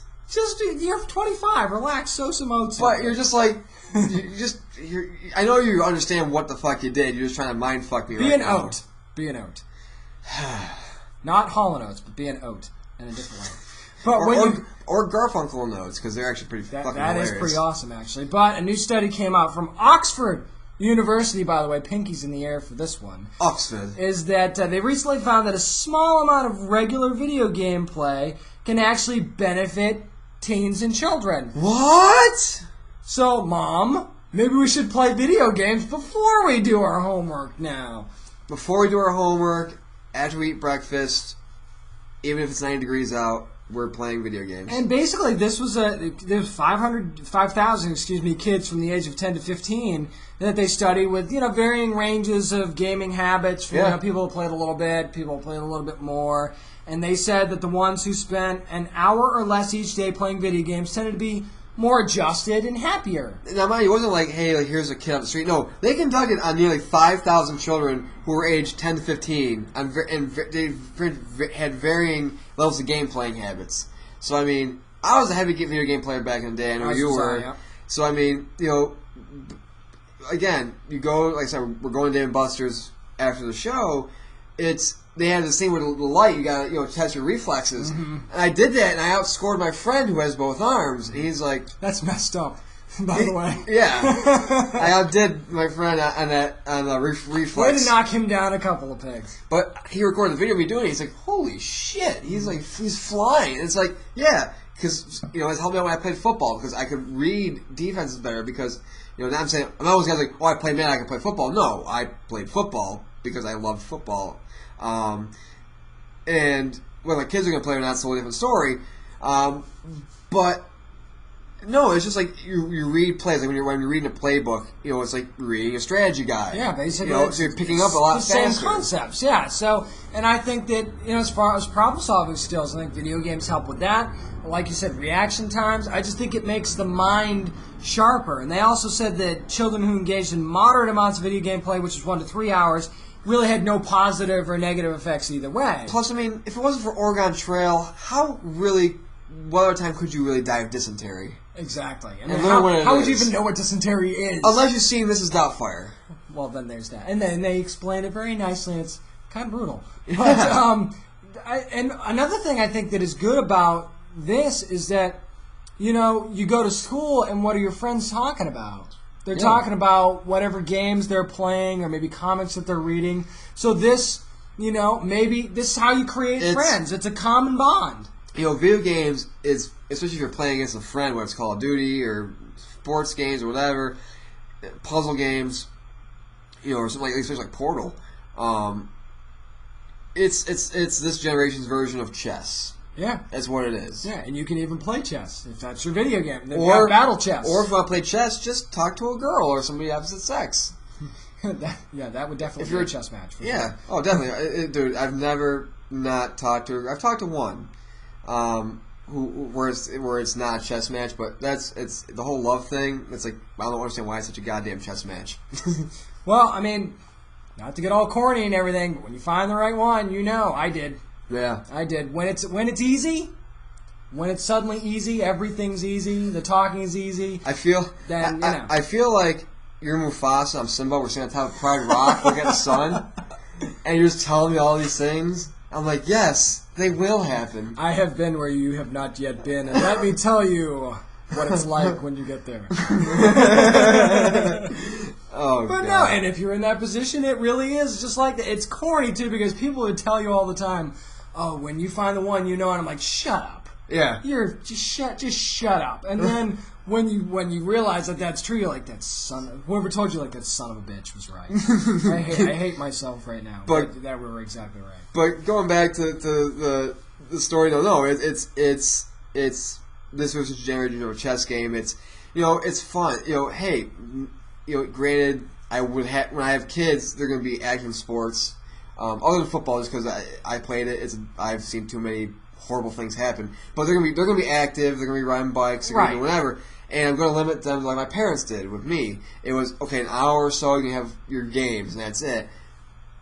You're 25. Relax. Sow some oats. But you're just like. I know you understand what the fuck you did. You're just trying to mind fuck me right now. Be an oat. Not Hall & Oates, but be an oat in a different way. But or Garfunkel notes, because they're actually pretty fucking hilarious. That is pretty awesome, actually. But a new study came out from Oxford University, by the way, pinkies in the air for this one. Oxford. Is that they recently found that a small amount of regular video game play can actually benefit teens and children. What? So, Mom, maybe we should play video games before we do our homework now. Before we do our homework, after we eat breakfast, even if it's 90 degrees out, we're playing video games. And basically, there was 5,000 kids from the age of 10 to 15 that they studied with varying ranges of gaming habits. From people who played a little bit, people who played a little bit more, and they said that the ones who spent an hour or less each day playing video games tended to be more adjusted and happier. Now, mind you, it wasn't like, hey, here's a kid on the street. No, they conducted on nearly 5,000 children who were aged 10 to 15, and they had varying levels of game playing habits. So, I mean, I was a heavy video game player back in the day. I know you were. Yeah. So, I mean, again, you go, like I said, we're going to Dave & Buster's after the show. They had the scene with the light. You got to test your reflexes. Mm-hmm. And I did that, and I outscored my friend who has both arms. And he's like, "That's messed up." By the way, yeah, I outdid my friend on the reflex. Way to knock him down a couple of pegs. But he recorded the video of me doing it. He's like, "Holy shit!" He's like, "He's flying." And it's like, yeah, because it's helped me out when I played football because I could read defenses better. Because now I'm saying I'm always guys like, "Oh, I played man, I can play football." No, I played football because I loved football. And whether my kids are going to play or not is a whole different story. But No, it's just like you read plays. Like when you're reading a playbook, it's like reading a strategy guide. Yeah, basically. So you're picking up a lot faster. The same concepts, yeah. So, and I think that, as far as problem-solving skills, I think video games help with that. Like you said, reaction times. I just think it makes the mind sharper. And they also said that children who engaged in moderate amounts of video game play, which is 1 to 3 hours, really had no positive or negative effects either way. Plus, I mean, if it wasn't for Oregon Trail, what other time could you really die of dysentery? Exactly. And how would you even know what dysentery is? Unless you've seen Mrs. Doubtfire. Well, then there's that. And then they explain it very nicely, and it's kind of brutal. But, and another thing I think that is good about this is that, you go to school, and what are your friends talking about? They're talking about whatever games they're playing, or maybe comics that they're reading. So this, maybe this is how you create friends. It's a common bond. Video games is, especially if you're playing against a friend, whether it's Call of Duty or sports games or whatever, puzzle games, or something especially like Portal. It's this generation's version of chess. Yeah, that's what it is. Yeah, and you can even play chess if that's your video game. Or battle chess. Or if you want to play chess, just talk to a girl or somebody of opposite sex. that would definitely be a chess match. For sure. Oh, definitely, dude. I've never not talked to her. I've talked to one. Where it's not a chess match, but it's the whole love thing. It's like I don't understand why it's such a goddamn chess match. Well, I mean, not to get all corny and everything, but when you find the right one, I did. Yeah, I did. When it's easy, when it's suddenly easy, everything's easy. The talking is easy. I feel like you're Mufasa. I'm Simba. We're sitting on top of Pride Rock, looking at the sun, and you're just telling me all these things. I'm like, yes, they will happen. I have been where you have not yet been, and let me tell you what it's like when you get there. Oh, but God. No, and if you're in that position, it really is just like that. It's corny, too, because people would tell you all the time, oh, when you find the one, and I'm like, shut up. Yeah. You're just shut up. And then when you realize that that's true, you're like, whoever told you that son of a bitch was right. I hate myself right now. But that we were exactly right. But going back to the story, it's this was generation of a chess game. It's it's fun. Hey, granted, when I have kids, they're going to be active in sports. Other than football, just because I played it. I've seen too many horrible things happen. But they're gonna be active. They're gonna be riding bikes. They're gonna do whatever. And I'm gonna limit them like my parents did with me. It was an hour or so. You have your games, and that's it.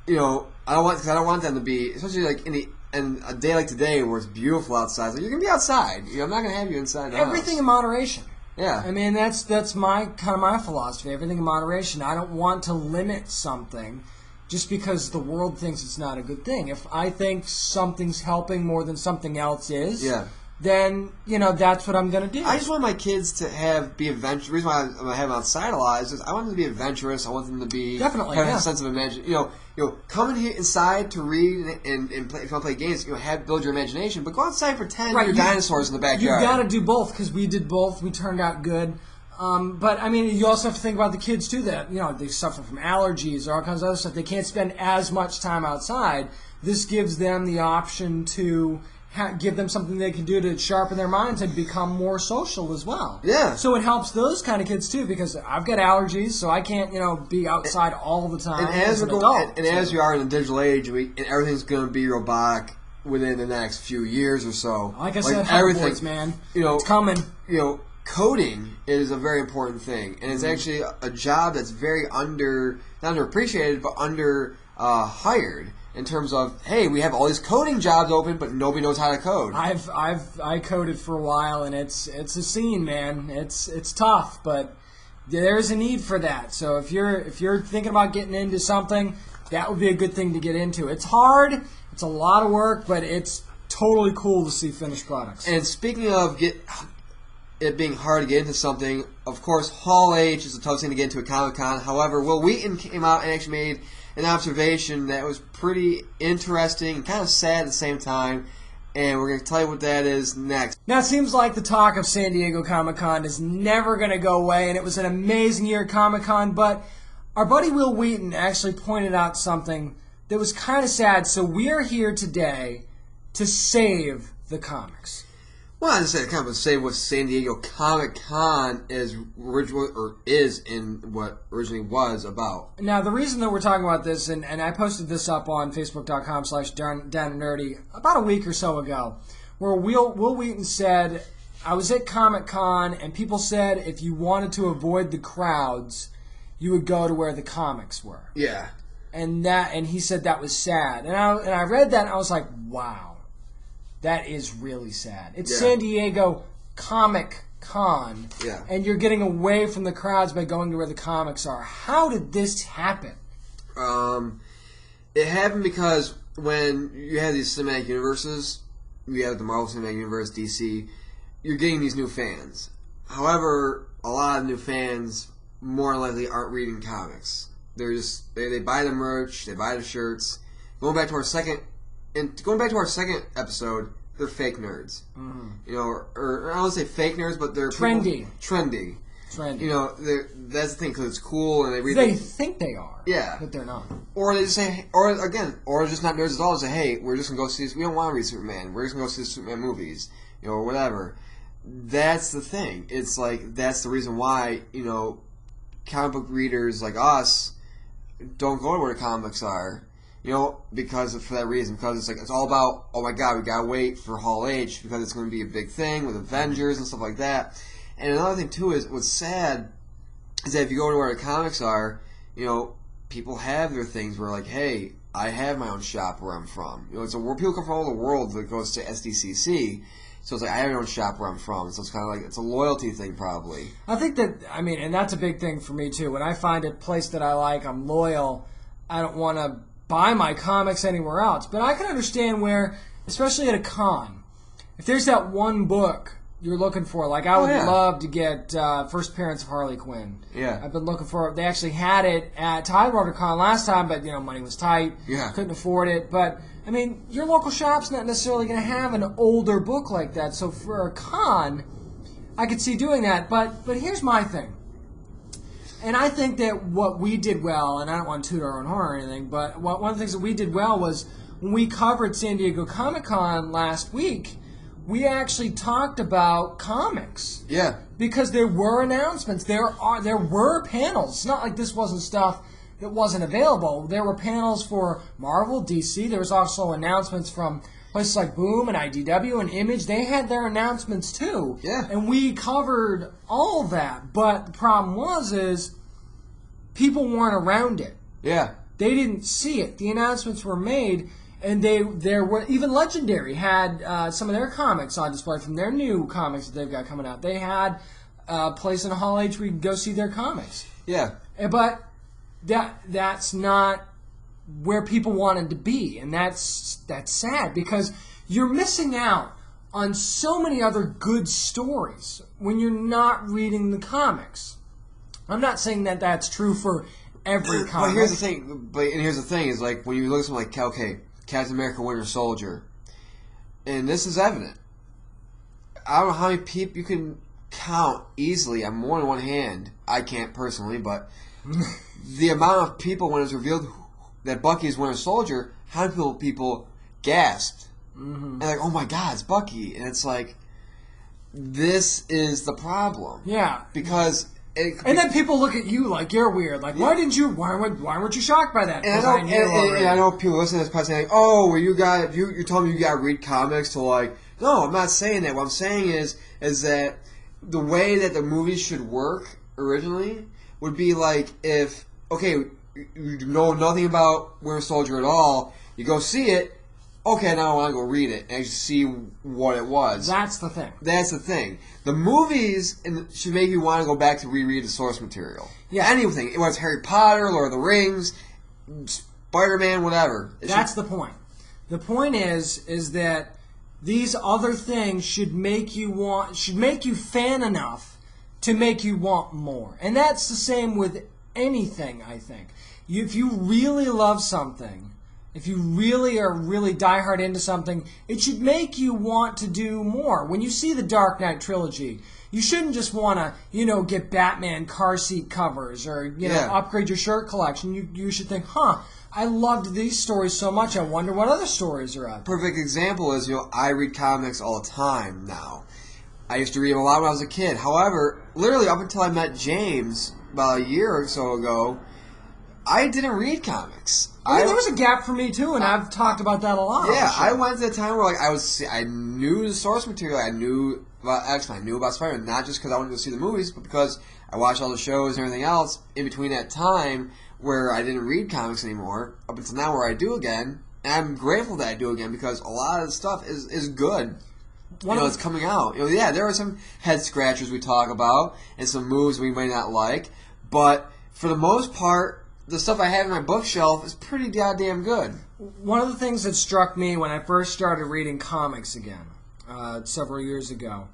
I don't want them to be, especially like in a day like today where it's beautiful outside. So you're gonna be outside. I'm not gonna have you inside the Everything house. In moderation. Yeah. I mean, that's my philosophy. Everything in moderation. I don't want to limit something just because the world thinks it's not a good thing. If I think something's helping more than something else is, then that's what I'm going to do. I just want my kids to be adventurous. The reason why I have them outside a lot is I want them to be adventurous. I want them to be have a sense of imagination. Come in here inside to read and play. If you want to play games, build your imagination. But go outside and pretend you're dinosaurs in the backyard. You got to do both because we did both. We turned out good. But I mean, you also have to think about the kids too. That they suffer from allergies or all kinds of other stuff. They can't spend as much time outside. This gives them the option to give them something they can do to sharpen their minds and become more social as well. Yeah. So it helps those kind of kids too because I've got allergies, so I can't be outside all the time. And as you are in the digital age, and everything's going to be robotic within the next few years or so. Like I said, hoverboards, man. It's coming. Coding is a very important thing, and it's actually a job that's very not underappreciated, but hired in terms of, hey, we have all these coding jobs open, but nobody knows how to code. I coded for a while, and it's a scene, man. It's tough, but there's a need for that. So if you're thinking about getting into something, that would be a good thing to get into. It's hard, it's a lot of work, but it's totally cool to see finished products. And speaking of it being hard to get into something, of course, Hall H is a tough thing to get into a Comic-Con. However, Wil Wheaton came out and actually made an observation that was pretty interesting and kind of sad at the same time, and we're going to tell you what that is next. Now, it seems like the talk of San Diego Comic-Con is never going to go away, and it was an amazing year at Comic-Con, but our buddy Wil Wheaton actually pointed out something that was kind of sad, so we are here today to save the comics. Well, I just said kind of the same with San Diego Comic Con is in what originally was about. Now, the reason that we're talking about this, and I posted this up on Facebook.com/down-and-nerdy about a week or so ago, where Wil Wheaton said, I was at Comic Con, and people said if you wanted to avoid the crowds, you would go to where the comics were. Yeah. And he said that was sad. And I read that, and I was like, wow. That is really sad. It's San Diego Comic Con, and you're getting away from the crowds by going to where the comics are. How did this happen? It happened because when you have these cinematic universes, you have the Marvel Cinematic Universe, DC, you're getting these new fans. However, a lot of new fans more than likely aren't reading comics. They're just they buy the merch, they buy the shirts. Going back to our second episode, they're fake nerds. Mm-hmm. You know, or I don't say fake nerds, but they're trendy. Trendy. You know, that's the thing because it's cool and they read. They think they are. Yeah, but they're not. Or they just say, or just not nerds at all. They say, hey, we're just gonna go see this. We don't want to read Superman. We're just gonna go see the Superman movies, you know, or whatever. That's the thing. It's like that's the reason why comic book readers like us don't go to where the comics are. You know, for that reason. Because it's like, it's all about, oh my god, we gotta wait for Hall H because it's gonna be a big thing with Avengers and stuff like that. And another thing, too, is what's sad is that if you go to where the comics are, people have their things where, like, hey, I have my own shop where I'm from. It's people come from all over the world that goes to SDCC. So it's like, I have my own shop where I'm from. So it's kind of like, it's a loyalty thing, probably. I think that, and that's a big thing for me, too. When I find a place that I like, I'm loyal. I don't want to buy my comics anywhere else. But I can understand where, especially at a con, if there's that one book you're looking for, like I would love to get first appearance of Harley Quinn. Yeah. I've been looking for it. They actually had it at Tidewater Con last time, but money was tight. Yeah. Couldn't afford it. But your local shop's not necessarily going to have an older book like that. So for a con, I could see doing that. But here's my thing. And I think that what we did well, and I don't want to toot our own horn or anything, but one of the things that we did well was when we covered San Diego Comic-Con last week, we actually talked about comics. Yeah. Because there were announcements. There were panels. It's not like this wasn't stuff that wasn't available. There were panels for Marvel, DC. There was also announcements from places like Boom and IDW and Image. They had their announcements too. Yeah. And we covered all of that. But the problem is people weren't around it. Yeah. They didn't see it. The announcements were made, and there were even Legendary had some of their comics on display from their new comics that they've got coming out. They had a place in Hall H where you can go see their comics. Yeah. But that's not where people wanted to be, and that's sad because you're missing out on so many other good stories when you're not reading the comics. I'm not saying that that's true for every comic. But here's the thing is like when you look at something like Captain America: Winter Soldier, and this is evident. I don't know how many people you can count easily on more than one hand. I can't personally, but the amount of people when it was revealed that Bucky is Winter Soldier, how many people gasped and like, oh my god, it's Bucky, and it's like, this is the problem. Yeah, because. And then people look at you like you're weird. Like, why weren't you shocked by that? And I know people listening to this probably saying, like, oh, well, you're telling me you got to read comics to like. No, I'm not saying that. What I'm saying is that the way that the movies should work originally would be like if, okay, you know nothing about Winter Soldier at all, you go see it, okay, now I want to go read it and see what it was. That's the thing. That's the thing. The movies should make you want to go back to reread the source material. Yeah. Anything. Whether it's Harry Potter, Lord of the Rings, Spider-Man, whatever. That's the point. The point is that these other things should make you fan enough to make you want more. And that's the same with anything, I think. If you really love something, if you really are really diehard into something, it should make you want to do more. When you see the Dark Knight trilogy, you shouldn't just want to, get Batman car seat covers or, upgrade your shirt collection. You should think, I loved these stories so much. I wonder what other stories are out there. Perfect example is, I read comics all the time now. I used to read them a lot when I was a kid. However, literally up until I met James about a year or so ago, I didn't read comics. There was a gap for me too, and I've talked about that a lot. Yeah, I went to a time where I knew the source material. I knew about X-Men. I knew about Spider-Man, not just because I wanted to see the movies, but because I watched all the shows and everything else in between that time where I didn't read comics anymore, up until now where I do again. And I'm grateful that I do again because a lot of the stuff is good. It's coming out. There are some head scratchers we talk about and some moves we might not like, but for the most part, the stuff I have in my bookshelf is pretty goddamn good. One of the things that struck me when I first started reading comics again, several years ago,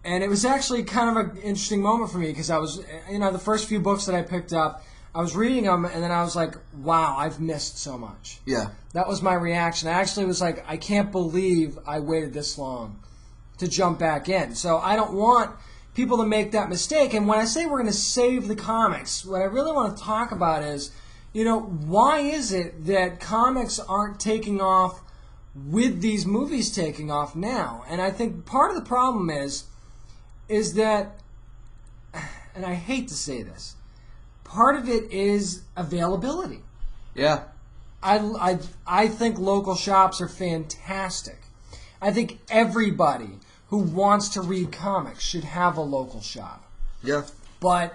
and it was actually kind of an interesting moment for me because I was, the first few books that I picked up, I was reading them and then I was like, wow, I've missed so much. Yeah. That was my reaction. I actually was like, I can't believe I waited this long to jump back in. So I don't want people to make that mistake. And when I say we're going to save the comics, what I really want to talk about is, why is it that comics aren't taking off with these movies taking off now? And I think part of the problem is that, and I hate to say this, part of it is availability. Yeah. I think local shops are fantastic. I think everybody who wants to read comics should have a local shop. Yeah. But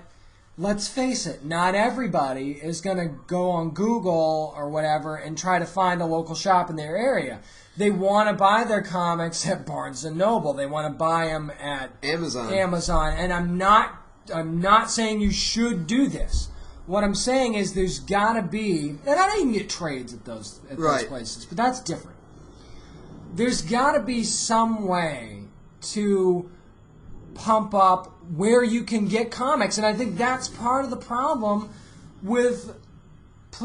let's face it, not everybody is going to go on Google or whatever and try to find a local shop in their area. They want to buy their comics at Barnes & Noble. They want to buy them at Amazon. And I'm not saying you should do this. What I'm saying is there's got to be, and I don't even get trades at those places, but that's different. There's got to be some way to pump up where you can get comics, and I think that's part of the problem with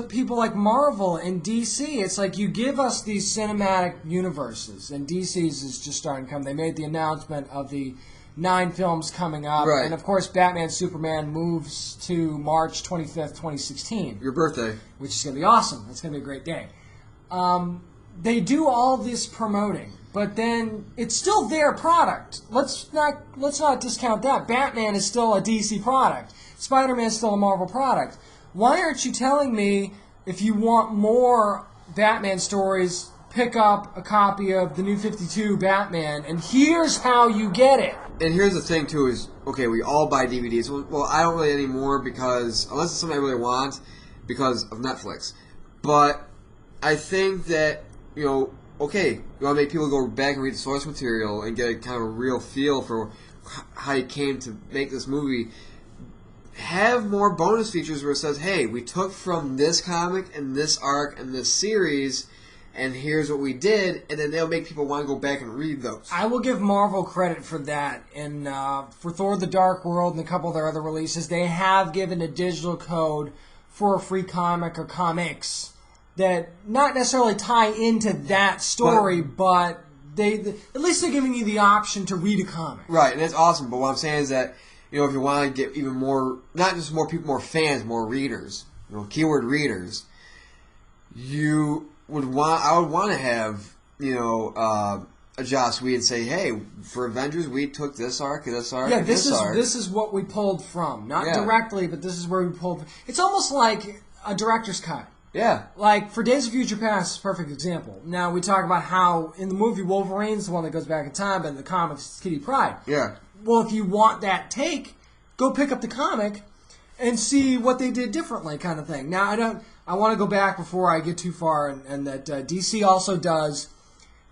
people like Marvel and DC. It's like you give us these cinematic universes, and DC's is just starting to come. They made the announcement of the 9 films coming up, and of course Batman Superman moves to March 25th, 2016. Your birthday. Which is going to be awesome. It's going to be a great day. They do all this promoting, but then it's still their product. Let's not discount that. Batman is still a DC product. Spider-Man is still a Marvel product. Why aren't you telling me if you want more Batman stories, pick up a copy of the New 52 Batman, and here's how you get it? And here's the thing, too, is, okay, we all buy DVDs. Well, I don't really anymore because, unless it's something I really want, because of Netflix. But I think that, okay, you want to make people go back and read the source material and get a kind of a real feel for how you came to make this movie. Have more bonus features where it says, hey, we took from this comic and this arc and this series, and here's what we did, and then they'll make people want to go back and read those. I will give Marvel credit for that. And for Thor the Dark World and a couple of their other releases, they have given a digital code for a free comic or comics that not necessarily tie into that story, but they at least they're giving you the option to read a comic. Right, and that's awesome. But what I'm saying is that, if you want to get even more, not just more people, more fans, more readers, keyword readers, I would want to have, a Joss Whedon say, hey, for Avengers, we took this arc, and this arc, yeah, and this arc. This is what we pulled from. Not directly, but this is where we pulled from. It's almost like a director's cut. Yeah. Like, for Days of Future Past is a perfect example. Now, we talk about how, in the movie, Wolverine's the one that goes back in time, but in the comics, it's Kitty Pryde. Yeah. Well, if you want that take, go pick up the comic and see what they did differently, kind of thing. Now, I want to go back before I get too far, and that DC also does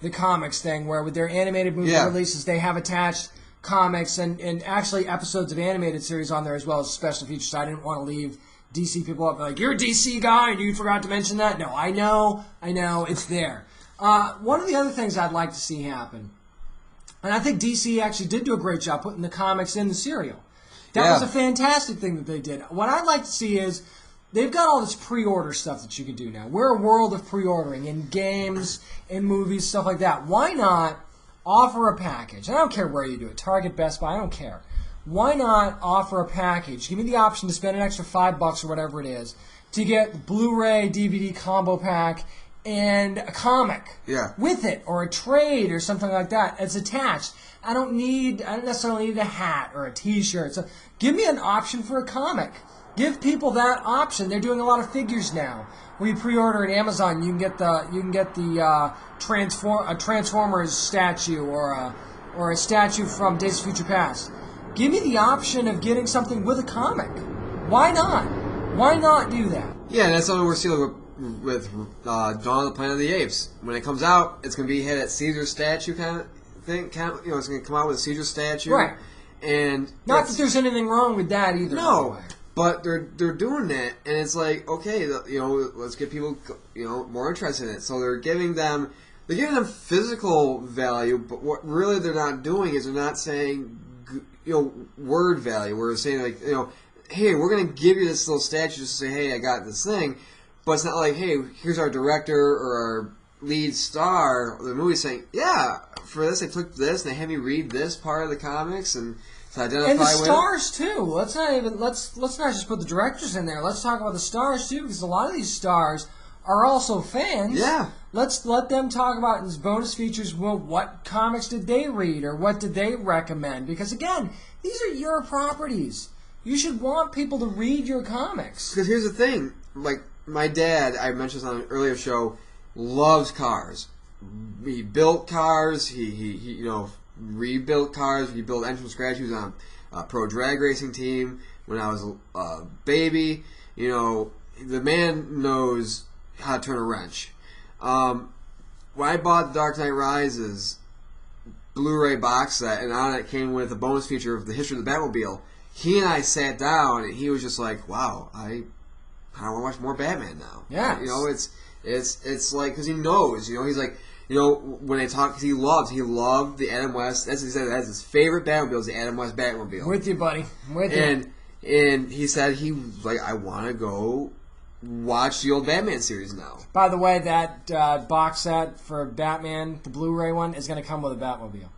the comics thing, where with their animated movie releases, they have attached comics and actually episodes of animated series on there as well as special features. So I didn't want to leave DC people up like, you're a DC guy and you forgot to mention that. No, I know, it's there. One of the other things I'd like to see happen, and I think DC actually did do a great job putting the comics in the serial. That was a fantastic thing that they did. What I'd like to see is, they've got all this pre-order stuff that you can do now. We're a world of pre-ordering in games, in movies, stuff like that. Why not offer a package? I don't care where you do it. Target, Best Buy, I don't care. Why not offer a package? Give me the option to spend an extra $5 or whatever it is to get Blu-ray DVD combo pack and a comic with it, or a trade or something like that. It's attached. I don't necessarily need a hat or a T-shirt. So give me an option for a comic. Give people that option. They're doing a lot of figures now. When you pre-order at Amazon, you can get the Transformers statue or a statue from Days of Future Past. Give me the option of getting something with a comic. Why not? Why not do that? Yeah, and that's something we're seeing with Dawn of the Planet of the Apes. When it comes out, it's going to be hit at Caesar's statue kind of thing. It's going to come out with a Caesar statue. Right. And not that there's anything wrong with that either. No. But they're doing that, and it's like, okay, let's get people more interested in it. So they're giving them physical value, but what really they're not doing is they're not saying word value. We're saying like hey, we're gonna give you this little statue just to say, hey, I got this thing, but it's not like, hey, here's our director or our lead star of the movie saying, yeah, for this I took this and they had me read this part of the comics and. And the stars too. Let's not just put the directors in there. Let's talk about the stars too, because a lot of these stars are also fans. Yeah. Let's let them talk about in bonus features. Well, what comics did they read, or what did they recommend? Because again, these are your properties. You should want people to read your comics. Because here's the thing, like my dad, I mentioned this on an earlier show, loves cars. He built cars. He rebuilt cars. He built engine from scratch. He was on a pro drag racing team when I was a baby. The man knows how to turn a wrench. When I bought The Dark Knight Rises Blu-ray box set, and on it came with a bonus feature of the history of the Batmobile, he and I sat down, and he was just like, "Wow, I want to watch more Batman now." Yeah, it's like, because he knows. He's like. When they talk, because he loved the Adam West. That's what he said. That's his favorite Batmobile is the Adam West Batmobile. With you, buddy. With you. And he said he was like, I want to go watch the old Batman series now. By the way, that box set for Batman, the Blu-ray one, is going to come with a Batmobile.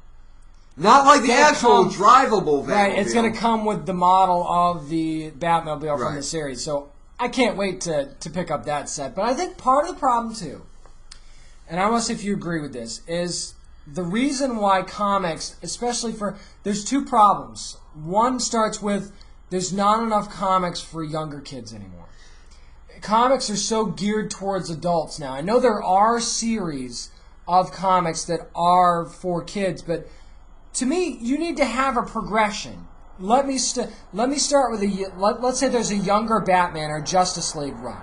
Not like the actual drivable Batmobile. Right, it's going to come with the model of the Batmobile from the series. So I can't wait to pick up that set. But I think part of the problem, too, and I want to see if you agree with this, is the reason why comics, especially there's two problems. One starts with there's not enough comics for younger kids anymore. Comics are so geared towards adults now. I know there are series of comics that are for kids, but to me, you need to have a progression. Let me start with let's say there's a younger Batman or Justice League run.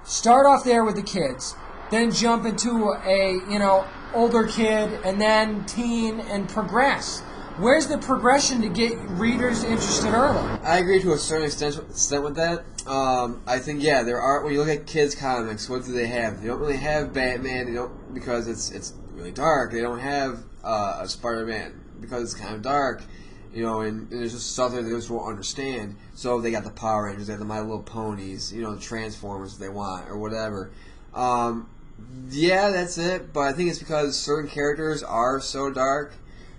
Start off there with the kids. Then jump into a older kid, and then teen, and progress. Where's the progression to get readers interested early? I agree to a certain extent with that. I think there are. When you look at kids' comics, what do they have? They don't really have Batman. They don't, because it's really dark. They don't have a Spider-Man because it's kind of dark. And there's just stuff that they just won't understand. So they got the Power Rangers, they have the My Little Ponies, the Transformers if they want or whatever. Yeah, that's it. But I think it's because certain characters are so dark.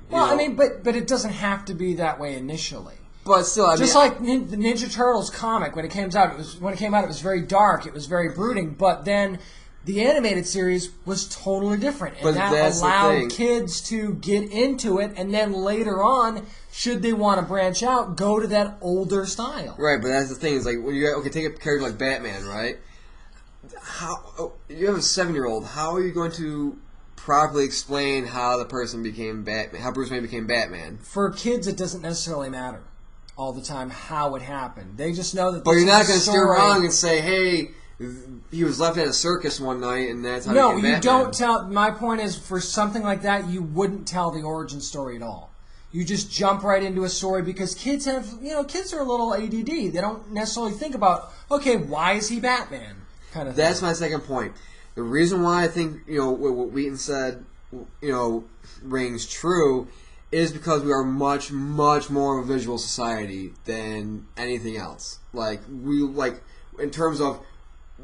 Well, I mean, but it doesn't have to be that way initially. But still, like the Ninja Turtles comic when it came out, it was very dark. It was very brooding. But then the animated series was totally different, and that allowed kids to get into it. And then later on, should they want to branch out, go to that older style. Right, but that's the thing. Is like when take a character like Batman, right? You have a 7-year-old. How are you going to properly explain how the person became Batman? How Bruce Wayne became Batman? For kids, it doesn't necessarily matter all the time how it happened. They just know that. But you're not going to steer wrong and say, "Hey, he was left at a circus one night, and that's how he became Batman." No, you don't tell. My point is, for something like that, you wouldn't tell the origin story at all. You just jump right into a story because kids are a little ADD. They don't necessarily think about, okay, why is he Batman? Kind of. That's my second point. The reason why I think what Wheaton said rings true is because we are much, much more of a visual society than anything else. In terms of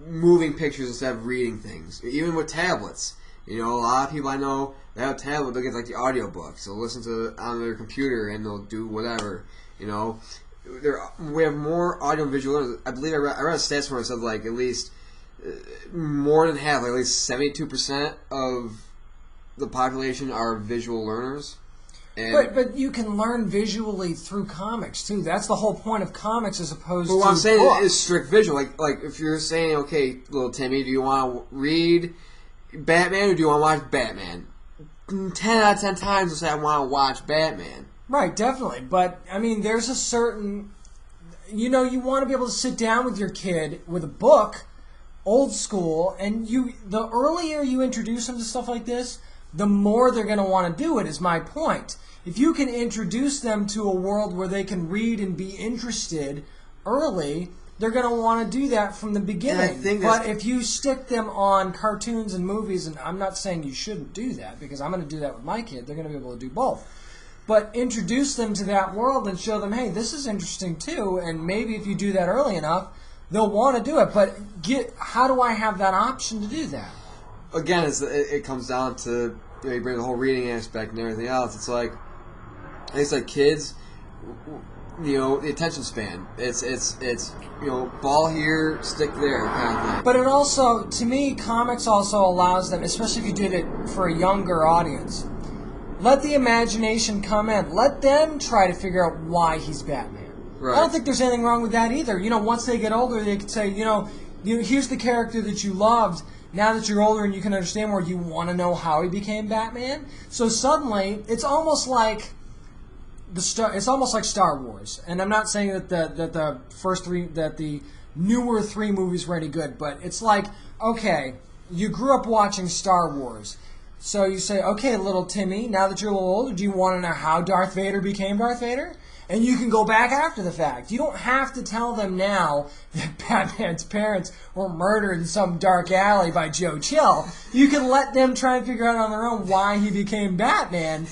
moving pictures instead of reading things. Even with tablets. A lot of people I know, they have a tablet, they'll get the audiobook. So they'll listen to it on their computer and they'll do whatever. we have more audiovisual learners. I believe I read a stat somewhere that said like at least more than half, like at least 72% of the population are visual learners. And But you can learn visually through comics too. That's the whole point of comics, as opposed to what I'm saying books. is strict visual. Like if you're saying, okay, little Timmy, do you want to read Batman or do you want to watch Batman? 10 out of 10 times you'll say I want to watch Batman. Right, definitely. But I mean, there's a certain, you want to be able to sit down with your kid with a book, old school, and the earlier you introduce them to stuff like this, the more they're going to want to do it. Is my point. If you can introduce them to a world where they can read and be interested early, they're going to want to do that from the beginning. But if you stick them on cartoons and movies, and I'm not saying you shouldn't do that, because I'm going to do that with my kid, they're going to be able to do both. But introduce them to that world and show them, hey, this is interesting too, and maybe if you do that early enough, they'll want to do it. But how do I have that option to do that? Again, it comes down to, you bring the whole reading aspect and everything else. It's like kids, the attention span. It's ball here, stick there kind of thing. But it also, to me, comics also allows them, especially if you did it for a younger audience, let the imagination come in. Let them try to figure out why he's Batman. Right. I don't think there's anything wrong with that either. Once they get older, they could say, here's the character that you loved. Now that you're older and you can understand more, you want to know how he became Batman. So suddenly, it's almost like Star Wars. And I'm not saying that the newer 3 movies were any good, but it's like, okay, you grew up watching Star Wars. So you say, okay, little Timmy, now that you're a little older, do you want to know how Darth Vader became Darth Vader? And you can go back after the fact. You don't have to tell them now that Batman's parents were murdered in some dark alley by Joe Chill. You can let them try and figure out on their own why he became Batman.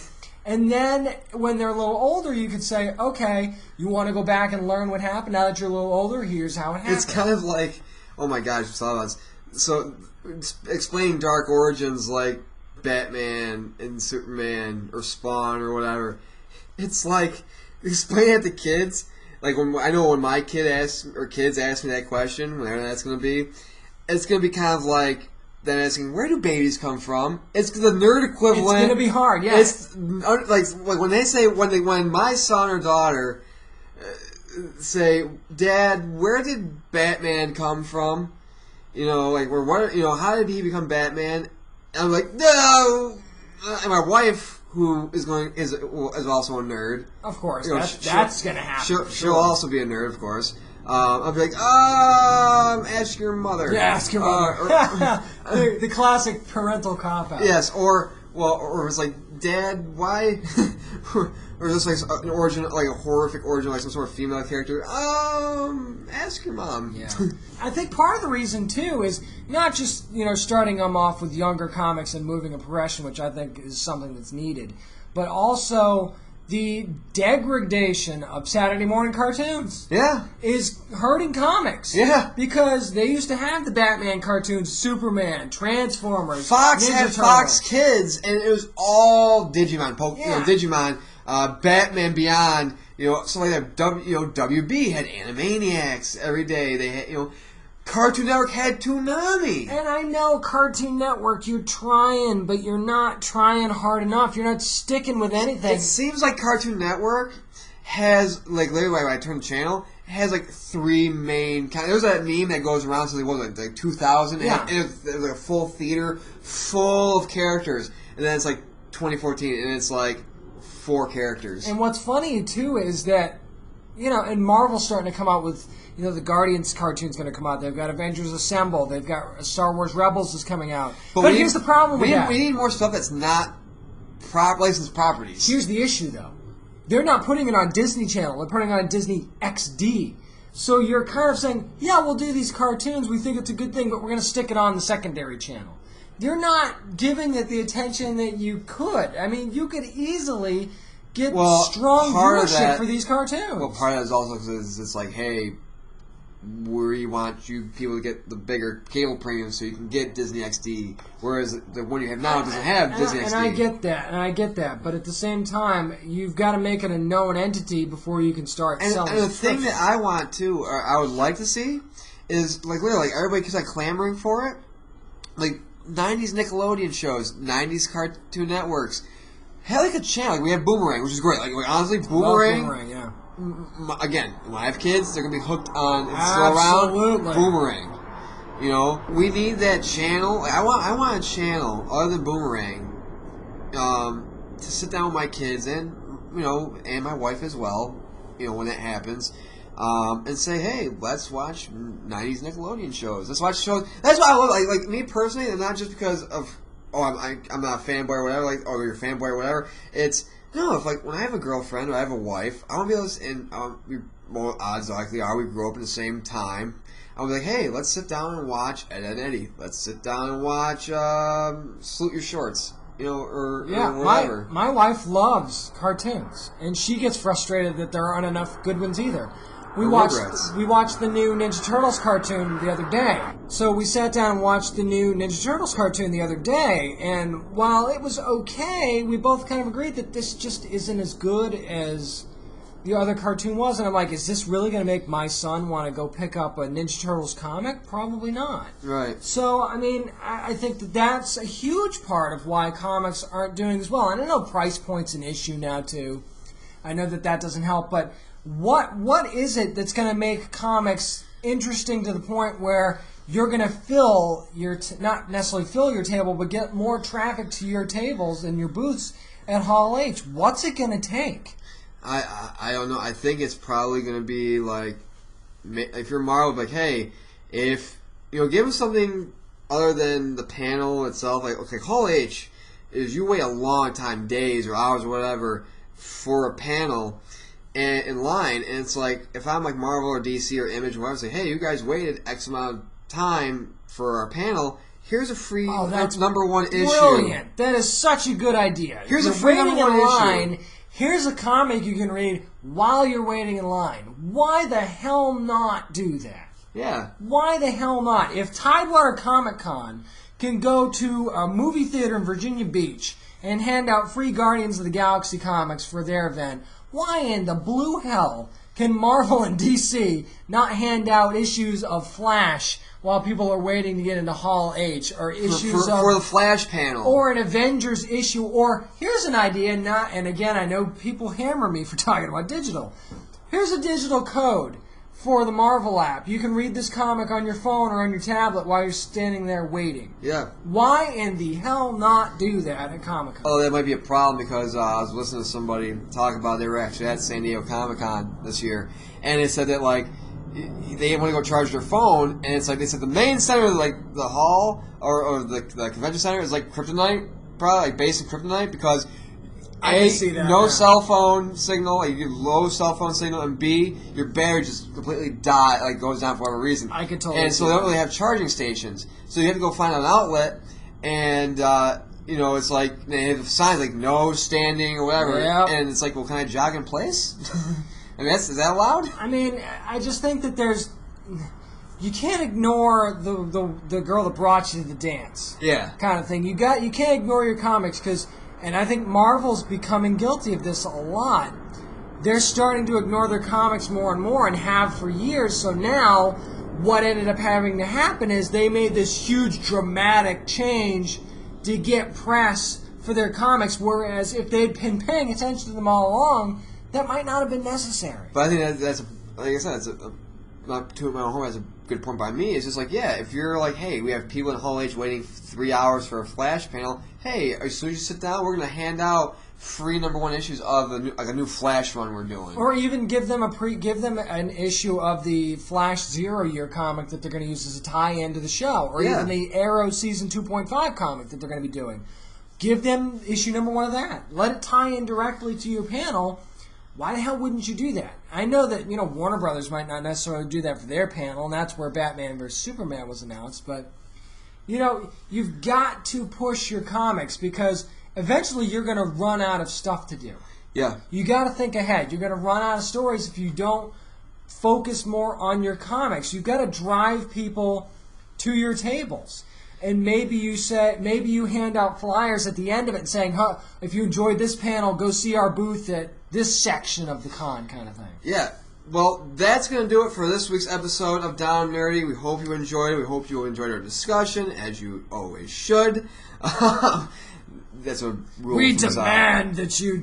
And then when they're a little older, you could say, okay, you want to go back and learn what happened? Now that you're a little older, here's how it happened. It's kind of like, oh my gosh, so explaining dark origins like Batman and Superman or Spawn or whatever, it's like explain it to kids. Like when my kids ask me that question, whenever that's going to be, it's going to be kind of like them asking, where do babies come from? It's the nerd equivalent. It's going to be hard, yeah. It's like when they say, when my son or daughter say, Dad, where did Batman come from? How did he become Batman? And I'm like, no. And my wife, who is also a nerd. Of course, that's going to happen. She'll also be a nerd, of course. I'll be like, ask your mother. Yeah, ask your mother. The classic parental cop-out. Yes, or it's like, Dad, why? Or just like an origin, like a horrific origin, like some sort of female character. Ask your mom. Yeah. I think part of the reason too is not just starting them off with younger comics and moving a progression, which I think is something that's needed, but also the degradation of Saturday morning cartoons. Yeah. Is hurting comics. Yeah. Because they used to have the Batman cartoons, Superman, Transformers, Fox Ninja had Turtles. Fox Kids, and it was all Digimon. Digimon, Batman Beyond, something like that. WB had Animaniacs every day. They had, Cartoon Network had Toonami. And I know Cartoon Network, you're trying, but you're not trying hard enough. You're not sticking with anything. It seems like Cartoon Network has, like, literally when I turn the channel, it has, like, 3 main... There's that meme that goes around since, like 2000, yeah. and it was like a full theater full of characters. And then it's, like, 2014, and it's, like, 4 characters. And what's funny, too, is that, and Marvel's starting to come out with... the Guardians cartoon's going to come out. They've got Avengers Assemble. They've got Star Wars Rebels is coming out. But here's the problem with that. We need more stuff that's not licensed properties. Here's the issue, though. They're not putting it on Disney Channel. They're putting it on Disney XD. So you're kind of saying, yeah, we'll do these cartoons. We think it's a good thing, but we're going to stick it on the secondary channel. You're not giving it the attention that you could. I mean, you could easily get strong viewership for these cartoons. Well, part of that is also because it's like, hey... where you want you people to get the bigger cable premium so you can get Disney XD, whereas the one you have now doesn't have Disney XD. And I get that, but at the same time, you've got to make it a known entity before you can start selling. And the thing that I want to, or I would like to see, is like literally like everybody keeps like clamoring for it, like 90s Nickelodeon shows, 90s Cartoon Networks. Hell, like a channel. Like we have Boomerang, which is great. Like honestly, Boomerang. Yeah. Again, when I have kids, they're gonna be hooked on Absolutely. around Boomerang. You know, we need that channel. Like, I want a channel other than Boomerang, to sit down with my kids and and my wife as well. You know, when that happens, and say, hey, let's watch 90s Nickelodeon shows. Let's watch shows. That's why I love like me personally, and not just because of I'm not a fanboy or whatever. Like you're a fanboy or whatever. It's no, if like when I have a girlfriend or I have a wife, I want to be able to, and more odds likely are we grew up at the same time. I'll be like, hey, let's sit down and watch Ed, Edd n Eddy. Let's sit down and watch Salute Your Shorts, or whatever. My wife loves cartoons, and she gets frustrated that there aren't enough good ones either. We watched the new Ninja Turtles cartoon the other day. So we sat down and watched the new Ninja Turtles cartoon the other day, and while it was okay, we both kind of agreed that this just isn't as good as the other cartoon was. And I'm like, is this really going to make my son want to go pick up a Ninja Turtles comic? Probably not. Right. So, I mean, I think that that's a huge part of why comics aren't doing as well. And I know price point's an issue now, too. I know that doesn't help, but what is it that's going to make comics interesting to the point where you're going to fill your not necessarily fill your table, but get more traffic to your tables and your booths at Hall H? What's it going to take? I don't know. I think it's probably going to be like, if you're Marvel, like, hey, if give us something other than the panel itself. Like, okay, Hall H is you wait a long time, days or hours or whatever, for a panel. And in line, and it's like, if I'm like Marvel or DC or Image or whatever, say, hey, you guys waited X amount of time for our panel, here's a free number one issue. Brilliant. That is such a good idea. Here's a free number one issue. Here's a comic you can read while you're waiting in line. Why the hell not do that? Yeah. Why the hell not? If Tidewater Comic Con can go to a movie theater in Virginia Beach and hand out free Guardians of the Galaxy comics for their event, why in the blue hell can Marvel and DC not hand out issues of Flash while people are waiting to get into Hall H, or issues for the Flash panel, or an Avengers issue? Or here's an idea, and again, I know people hammer me for talking about digital. Here's a digital code for the Marvel app. You can read this comic on your phone or on your tablet while you're standing there waiting. Yeah. Why in the hell not do that at Comic-Con? Oh, that might be a problem because I was listening to somebody talk about they were actually at San Diego Comic-Con this year, and it said that like they didn't want to go charge their phone, and it's like they said the main center, like the hall or the convention center, is like kryptonite, probably like basic kryptonite, because I can see that. No cell phone signal, like you get low cell phone signal, and B, your battery just completely goes down for whatever reason. I can totally. And so they don't really have charging stations, so you have to go find an outlet, and it's like they have signs like no standing or whatever, and it's like, well, can I jog in place? I mean, is that allowed? I mean, I just think that you can't ignore the girl that brought you to the dance, kind of thing. You can't ignore your comics because. And I think Marvel's becoming guilty of this a lot. They're starting to ignore their comics more and more, and have for years. So now, what ended up having to happen is they made this huge dramatic change to get press for their comics, whereas if they'd been paying attention to them all along, that might not have been necessary. But I think that's like I said, not to my own home, that's a good point by me. It's just like, yeah, if you're like, hey, we have people in Hall H waiting 3 hours for a Flash panel, hey, as soon as you sit down, we're going to hand out free number one issues of a new Flash run we're doing. Or even give them an issue of the Flash 0 Year comic that they're going to use as a tie-in to the show. Or even the Arrow Season 2.5 comic that they're going to be doing. Give them issue number one of that. Let it tie in directly to your panel. Why the hell wouldn't you do that? I know that Warner Brothers might not necessarily do that for their panel, and that's where Batman vs. Superman was announced. But you've got to push your comics because eventually you're going to run out of stuff to do. Yeah. You got to think ahead. You're going to run out of stories if you don't focus more on your comics. You've got to drive people to your tables. And maybe you hand out flyers at the end of it saying, huh, if you enjoyed this panel, go see our booth at this section of the con, kind of thing. Yeah. Well, that's going to do it for this week's episode of Down Nerdy. We hope you enjoyed it. We hope you enjoyed our discussion, as you always should. That's a rule. We demand that you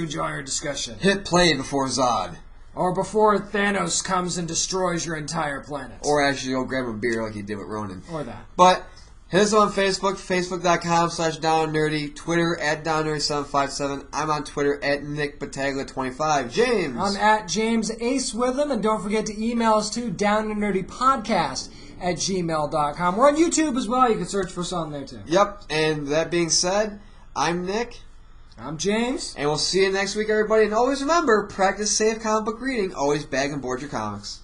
enjoy our discussion. Hit play before Zod. Or before Thanos comes and destroys your entire planet. Or actually go grab a beer like he did with Ronan. Or that. But hit us on Facebook, facebook.com/downnerdy, Twitter @downnerdy757. I'm on Twitter @NickBattaglia25. James. I'm @JamesAceWithhim, and don't forget to email us to downandnerdypodcast@gmail.com. We're on YouTube as well. You can search for us on there too. Yep, and that being said, I'm Nick. I'm James. And we'll see you next week, everybody. And always remember, practice safe comic book reading. Always bag and board your comics.